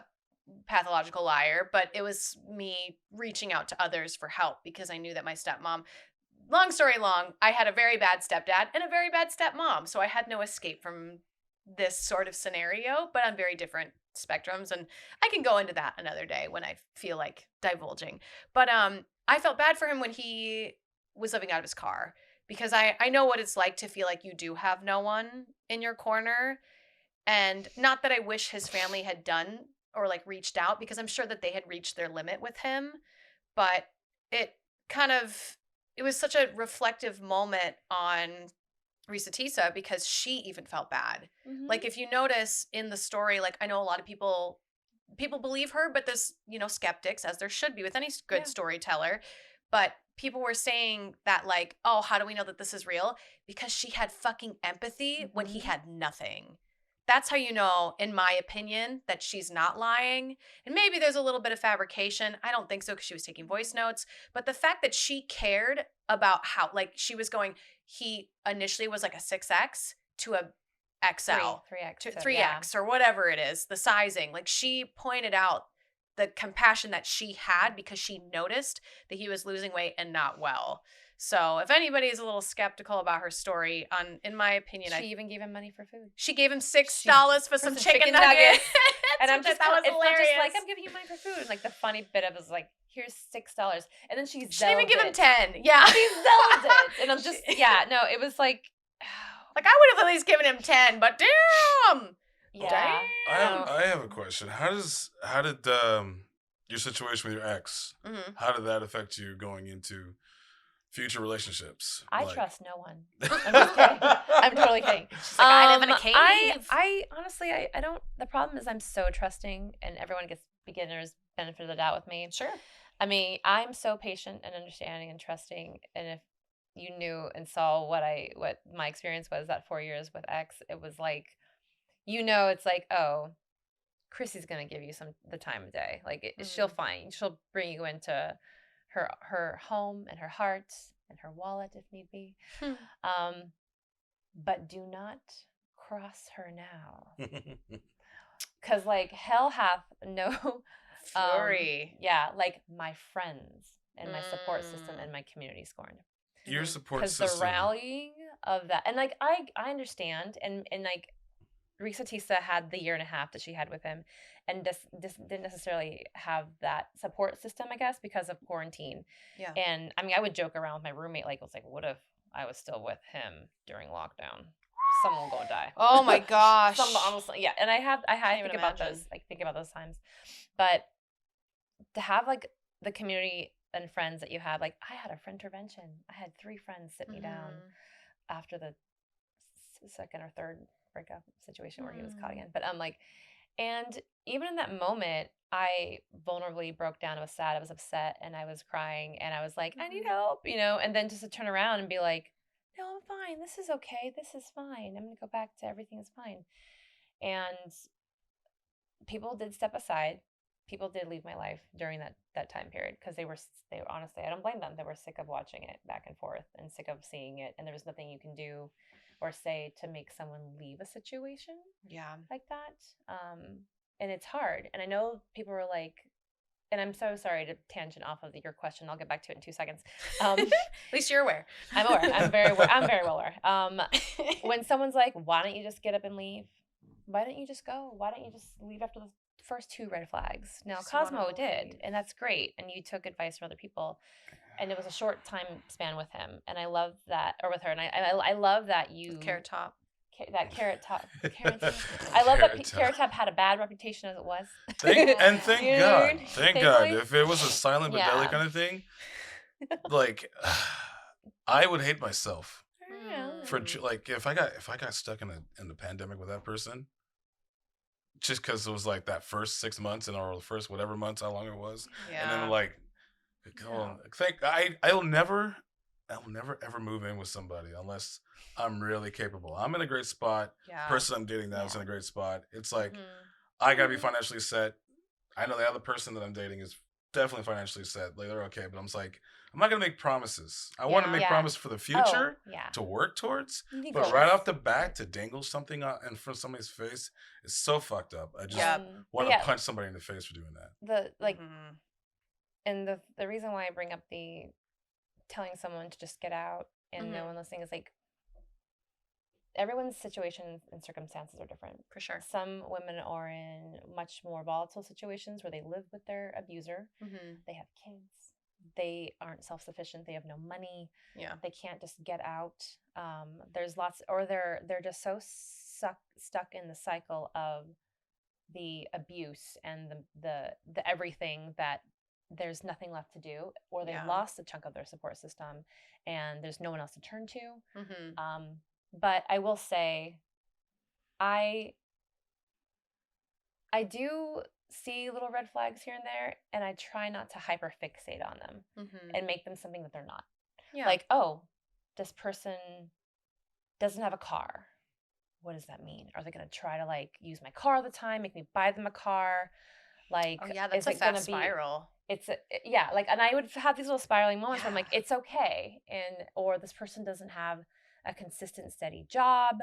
pathological liar, but it was me reaching out to others for help because I knew that my stepmom, long story long, I had a very bad stepdad and a very bad stepmom. So I had no escape from this sort of scenario, but on very different spectrums, and I can go into that another day when I feel like divulging. But I felt bad for him when he was living out of his car, because I know what it's like to feel like you do have no one in your corner. And not that I wish his family had done or like reached out, because I'm sure that they had reached their limit with him, but it was such a reflective moment on ReesaTeesa, because she even felt bad. Like, if you notice in the story, like, I know a lot of people believe her, but there's, skeptics, as there should be with any good storyteller. But people were saying that, like, oh, how do we know that this is real? Because she had fucking empathy when he had nothing. that's how you know, in my opinion, that she's not lying. And maybe there's a little bit of fabrication. I don't think so because she was taking voice notes. But the fact that she cared about how, like, she was going, he initially was like a 6X to a XL, 3X, to so, 3X or whatever it is, the sizing. Like, she pointed out the compassion that she had because she noticed that he was losing weight and not well. So if anybody is a little skeptical about her story, in my opinion, She even gave him money for food. she gave him $6 for some chicken nuggets. And I'm just, that was it's hilarious. not just like, I'm giving you money for food. And like the funny bit of it was like, here's $6. And then she didn't even give him it. 10. Yeah. She zelled it. And I'm just, no, it was like, like I would have at least given him 10, but damn. Yeah. I have a question. How did your situation with your ex, how did that affect you going into future relationships? I trust no one. I'm just kidding. I'm totally kidding. She's like, I live in a cave. I honestly, I don't, the problem is I'm so trusting and everyone gets beginner's benefit of the doubt with me. Sure. I mean, I'm so patient and understanding and trusting. And if you knew and saw what my experience was that 4 years with ex, it was like, it's like, oh, Chrissy's going to give you the time of day. Like she'll bring you into her home and her heart and her wallet if need be. But do not cross her now. Because like hell hath no fury. Like my friends and my support system and my community scorned. Your support system. Because the rallying of that, and like I understand, and like ReesaTeesa had the 1.5 years that she had with him, and just didn't necessarily have that support system, I guess, because of quarantine. Yeah. And I mean, I would joke around with my roommate, like, I was like, what if I was still with him during lockdown? Someone will go die. Oh my gosh. And I think about those times. But to have like the community and friends that you have, like I had a friend intervention. I had 3 friends sit me down after the second or third breakup situation where he was caught again. But and even in that moment, I vulnerably broke down. I was sad. I was upset, and I was crying, and I was like, I need help, and then just to turn around and be like, no, I'm fine. This is okay. This is fine. I'm going to go back to everything is fine. And people did step aside. People did leave my life during that time period because they were honestly, I don't blame them. They were sick of watching it back and forth and sick of seeing it. And there was nothing you can do or say to make someone leave a situation like that. And it's hard. And I know people were like, and I'm so sorry to tangent off of your question. I'll get back to it in 2 seconds. At least you're aware. I'm aware. I'm very well aware. When someone's like, why don't you just get up and leave? Why don't you just go? Why don't you just leave after the first 2 red flags? Now, Cosmoe did, and that's great. And you took advice from other people. And it was a short time span with him. And I love that, or with her. And I love that you... Carrot Top. That Carrot Top. I love that Carrot Top had a bad reputation as it was. Thank God. Thank God. If it was a silent but deadly kind of thing, like, I would hate myself. For like, if I got stuck in the pandemic with that person, just because it was like that first 6 months or the first whatever months, how long it was, and then like, I'll never ever move in with somebody unless I'm really capable. I'm in a great spot. Person I'm dating now is in a great spot. It's like I gotta be financially set. I know the other person that I'm dating is definitely financially set. Like they're okay, but I'm just like, I'm not gonna make promises. I want to make promises for the future to work towards. But right off the bat, to dangle something out in front of somebody's face is so fucked up. I just want to punch somebody in the face for doing that. And the reason why I bring up the telling someone to just get out and no one listening is like, everyone's situations and circumstances are different. For sure. Some women are in much more volatile situations where they live with their abuser. They have kids. They aren't self-sufficient. They have no money. They can't just get out. There's lots, or they're just so stuck in the cycle of the abuse and the everything that there's nothing left to do, or they've lost a chunk of their support system and there's no one else to turn to. But I will say, I do see little red flags here and there, and I try not to hyperfixate on them and make them something that they're not. Like, oh, this person doesn't have a car. what does that mean? Are they going to try to like use my car all the time, make me buy them a car? Like, Oh yeah, that's is a it going fast to be, spiral. yeah, like, and I would have these little spiraling moments where I'm like, Yeah. it's okay. Or this person doesn't have a consistent, steady job.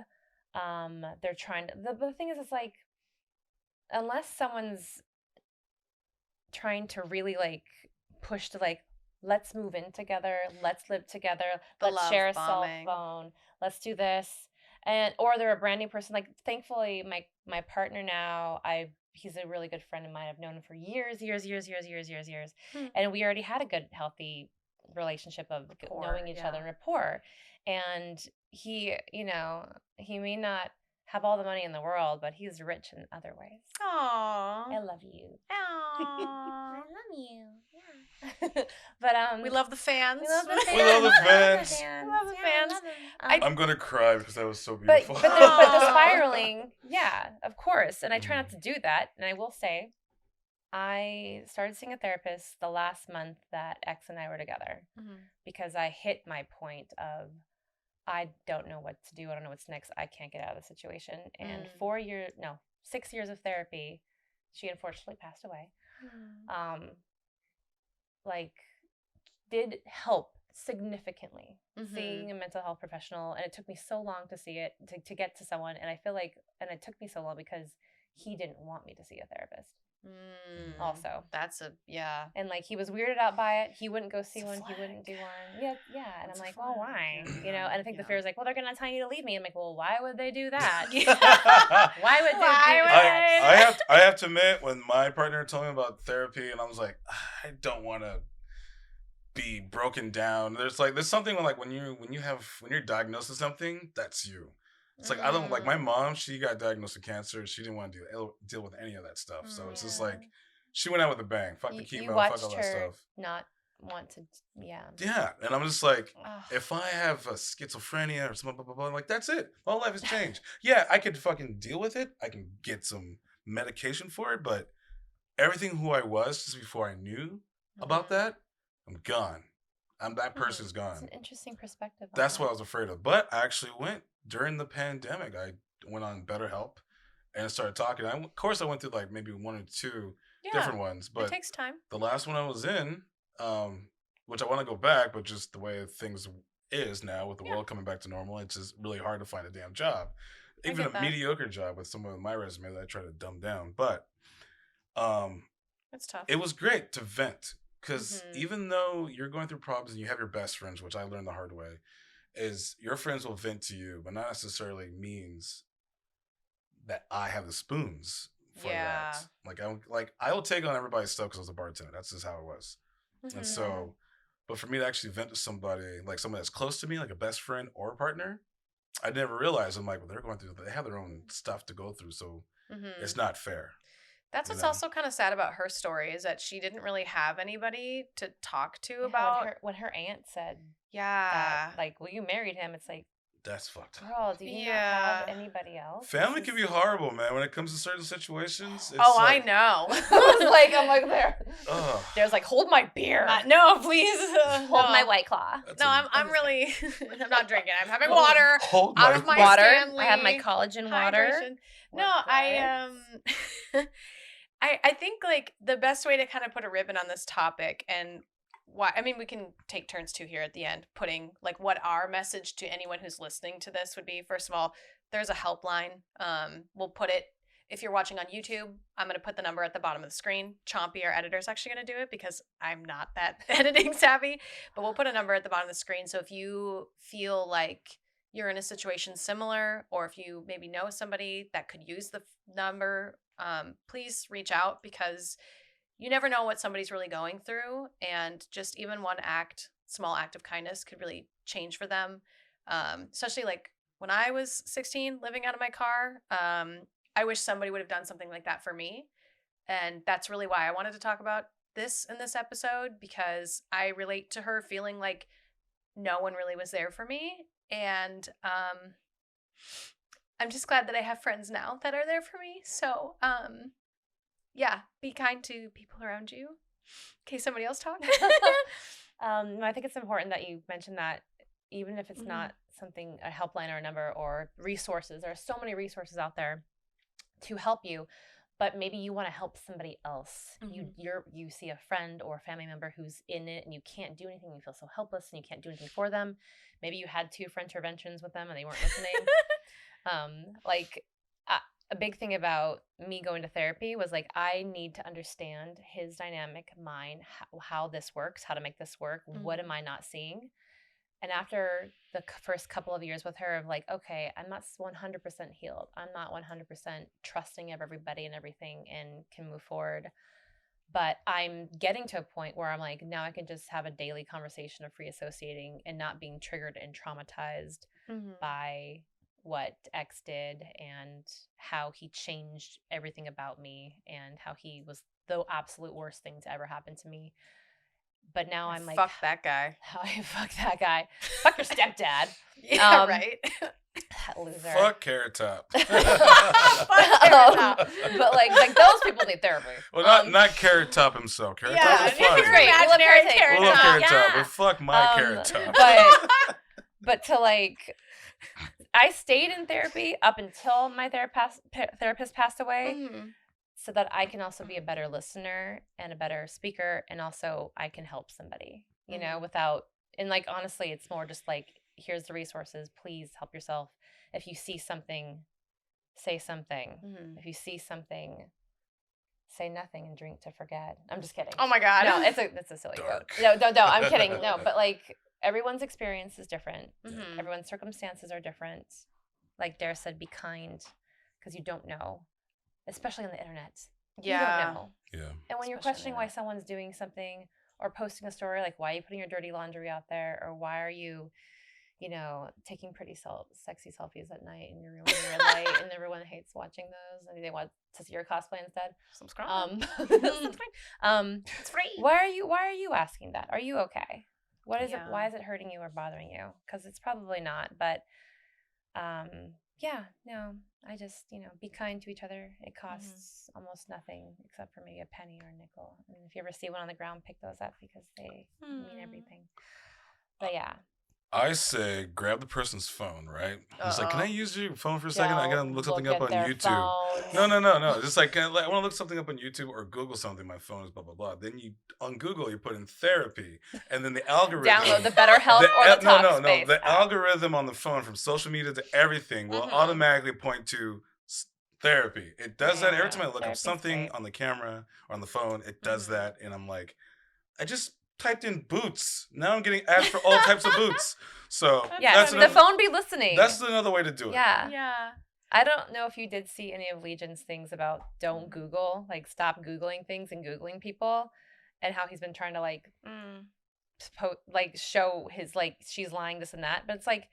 They're trying to, the thing is, it's like, unless someone's trying to really like push to like, let's move in together, let's live together, The let's love share a cell bombing. phone, let's do this. Or they're a brand new person. Like, thankfully my partner now, he's a really good friend of mine. I've known him for years. And we already had a good, healthy relationship of knowing each other and rapport. And he, he may not have all the money in the world, but he's rich in other ways. Aww. I love you. Aww. I love you. Yeah. But we love the fans. We love the fans. We love the fans. We love the fans. I'm gonna cry because that was so beautiful. But the spiraling, yeah, of course. And I try not to do that. And I will say, I started seeing a therapist the last month that X and I were together, because I hit my point of, I don't know what to do. I don't know what's next. I can't get out of the situation. And 6 years of therapy, she unfortunately passed away. Like, did help significantly seeing a mental health professional. And it took me so long to see it, to get to someone. And I feel like, and it took me so long because he didn't want me to see a therapist. Also, that's and like, he was weirded out by it. He wouldn't go see one. He wouldn't do one. Yeah. And I'm like, well, why? And I think the fear is like, well, they're gonna tell you to leave me. I'm like, well, why would they do that? Why would they do that? I have to admit, when my partner told me about therapy, and I was like, I don't want to be broken down. There's something when you're diagnosed with something, that's you. It's like, I don't, like, my mom, she got diagnosed with cancer. She didn't want to deal with any of that stuff. So it's just like, she went out with a bang. Fuck the chemo, fuck all that stuff. Not want to, yeah. Yeah. And I'm just like, if I have a schizophrenia or something, blah, blah, blah, like, that's it. My whole life has changed. Yeah, I could fucking deal with it. I can get some medication for it. But everything who I was just before I knew about that, I'm gone. That person's gone. It's an interesting perspective. That's what I was afraid of. But I actually went during the pandemic. I went on BetterHelp and started talking. Of course, I went through like maybe one or two different ones. But it takes time. The last one I was in, which I want to go back, but just the way things is now with the world coming back to normal, it's just really hard to find a damn job. Even a mediocre job with some of my resume that I try to dumb down. But it's tough. It was great to vent. Because even though you're going through problems and you have your best friends, which I learned the hard way, is your friends will vent to you, but not necessarily means that I have the spoons for that. Like I will take on everybody's stuff because I was a bartender. That's just how it was. And so, but for me to actually vent to somebody, like somebody that's close to me, like a best friend or a partner, I never realized. I'm like, well, they have their own stuff to go through, so it's not fair. That's what's also kind of sad about her story, is that she didn't really have anybody to talk to about. When her aunt said, that, like, well, you married him, it's like, that's fucked up. Girl, do you not have anybody else? Family can be horrible, man, when it comes to certain situations. It's I know. I'm like, there's like, hold my beer. No, please. Hold my White Claw. I'm really, I'm not drinking. I'm having water out of my water. Stanley. I have my collagen water. No, I think like the best way to kind of put a ribbon on this topic, and why, I mean, we can take turns too here at the end, putting like what our message to anyone who's listening to this would be. First of all, there's a helpline. We'll put it, if you're watching on YouTube, I'm going to put the number at the bottom of the screen. Chompy, our editor, is actually going to do it because I'm not that editing savvy, but we'll put a number at the bottom of the screen. So if you feel like you're in a situation similar, or if you maybe know somebody that could use the number, please reach out, because you never know what somebody's really going through, and just even one small act of kindness could really change for them. Especially like when I was 16 living out of my car, I wish somebody would have done something like that for me. And that's really why I wanted to talk about this in this episode, because I relate to her feeling like no one really was there for me. And I'm just glad that I have friends now that are there for me. So, yeah, be kind to people around you. In case somebody else talks. I think it's important that you mention that, even if it's not something, a helpline or a number or resources. There are so many resources out there to help you, but maybe you want to help somebody else. You see a friend or a family member who's in it and you can't do anything. You feel so helpless and you can't do anything for them. Maybe you had 2 friend interventions with them and they weren't listening. A big thing about me going to therapy was like, I need to understand his dynamic, mine, how this works, how to make this work. What am I not seeing? And after the first couple of years with her of like, okay, I'm not 100% healed. I'm not 100% trusting of everybody and everything and can move forward. But I'm getting to a point where I'm like, now I can just have a daily conversation of free associating and not being triggered and traumatized by what X did and how he changed everything about me and how he was the absolute worst thing to ever happen to me. But now I'm like, fuck that guy. Fuck that guy. Fuck your stepdad. Yeah, right. That loser. Fuck Carrot Top. Fuck Carrot Top. But like those people need therapy. Well, not Carrot Top himself. Carrot Top is fine. He's great. We love We love Carrot Top, Yeah. but fuck my Carrot Top. But to like, I stayed in therapy up until my therapist passed away, so that I can also be a better listener and a better speaker, and also I can help somebody, you know, without, and like, honestly, it's more just like, here's the resources, please help yourself. If you see something, say something. If you see something, say nothing and drink to forget. I'm just kidding. Oh my God. No, it's a silly quote. No, I'm kidding. No, but like, everyone's experience is different. Everyone's circumstances are different. Like Dara said, be kind, because you don't know, especially on the internet. You don't know. Yeah. And when you're questioning why someone's doing something or posting a story, like, why are you putting your dirty laundry out there, or why are you, you know, taking pretty sexy selfies at night in your room when you're light, and everyone hates watching those and they want to see your cosplay instead. Subscribe. It's free. Why are you asking that? Are you okay? What is it? Why is it hurting you or bothering you? Because it's probably not. But I just, you know, be kind to each other. It costs almost nothing except for maybe a penny or a nickel. And if you ever see one on the ground, pick those up because they mean everything. But yeah. I say grab the person's phone, right? He's like, can I use your phone for a second? I gotta look something up on YouTube. No. Just like, I want to look something up on YouTube or Google something. My phone is blah, blah, blah. Then you, on Google, you put in therapy. And then the algorithm. Download the BetterHelp or the Talkspace. The algorithm on the phone, from social media to everything, will automatically point to therapy. It does that every time I look up something on the camera or on the phone. It does that. And I'm like, I just typed in boots. Now I'm getting ads for all types of boots. So that's the phone be listening. That's another way to do it. Yeah. I don't know if you did see any of Legion's things about don't Google, like stop Googling things and Googling people, and how he's been trying to like show his like she's lying this and that. But it's like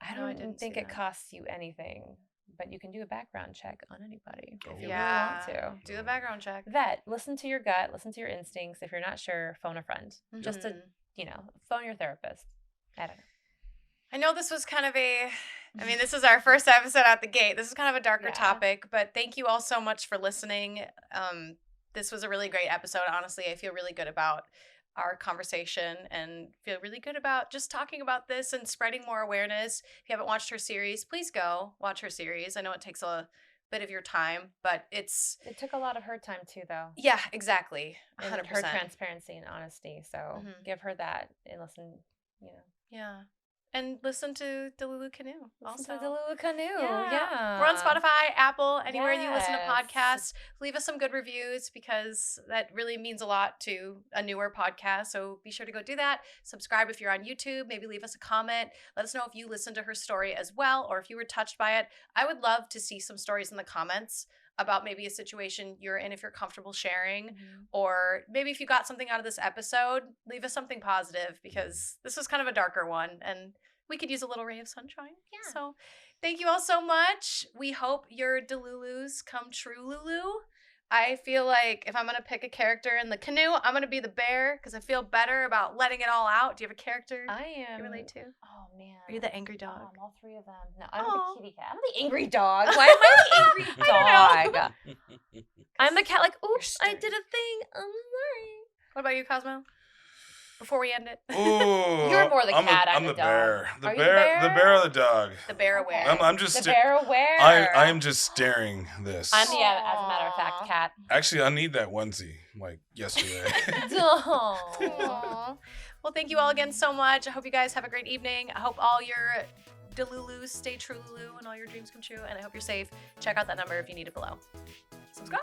I don't think it costs you anything. But you can do a background check on anybody if you really want to. Do the background check. Listen to your gut, listen to your instincts. If you're not sure, phone a friend. Just to, phone your therapist. I don't know. I know this was kind of this is our first episode out the gate. This is kind of a darker topic, but thank you all so much for listening. This was a really great episode. Honestly, I feel really good about our conversation and feel really good about just talking about this and spreading more awareness. If you haven't watched her series, please go watch her series. I know it takes a bit of your time, but it took a lot of her time too, though. Yeah, exactly. 100%. And her transparency and honesty. So give her that and listen, Yeah. And listen to DeluluCanoe. Listen to DeluluCanoe. Yeah. We're on Spotify, Apple, anywhere you listen to podcasts. Leave us some good reviews because that really means a lot to a newer podcast. So be sure to go do that. Subscribe if you're on YouTube. Maybe leave us a comment. Let us know if you listened to her story as well or if you were touched by it. I would love to see some stories in the comments about maybe a situation you're in if you're comfortable sharing, or maybe if you got something out of this episode, leave us something positive because this was kind of a darker one and we could use a little ray of sunshine. Yeah. So thank you all so much. We hope your Delulus come true, Lulu. I feel like if I'm going to pick a character in the canoe, I'm going to be the bear because I feel better about letting it all out. Do you have a character you relate to? Oh, man. Are you the angry dog? I'm all three of them. No, I'm the kitty cat. I'm the angry dog. Why am I the angry dog? I'm the cat like, oops, I did a thing. I'm sorry. What about you, Cosmo? before we end it? Ooh, You're more the cat, I'm I'm the the dog. bear. The Are you bear, the the bear? bear or the dog. The bear aware. Okay. I'm just the bear aware. I am just staring this. I'm the, as a matter of fact, Aw. cat. Actually, I need that onesie like yesterday. Aw. Well, thank you all again so much. I hope you guys have a great evening. I hope all your delulus stay true and all your dreams come true. And I hope you're safe. Check out that number if you need it below. Subscribe.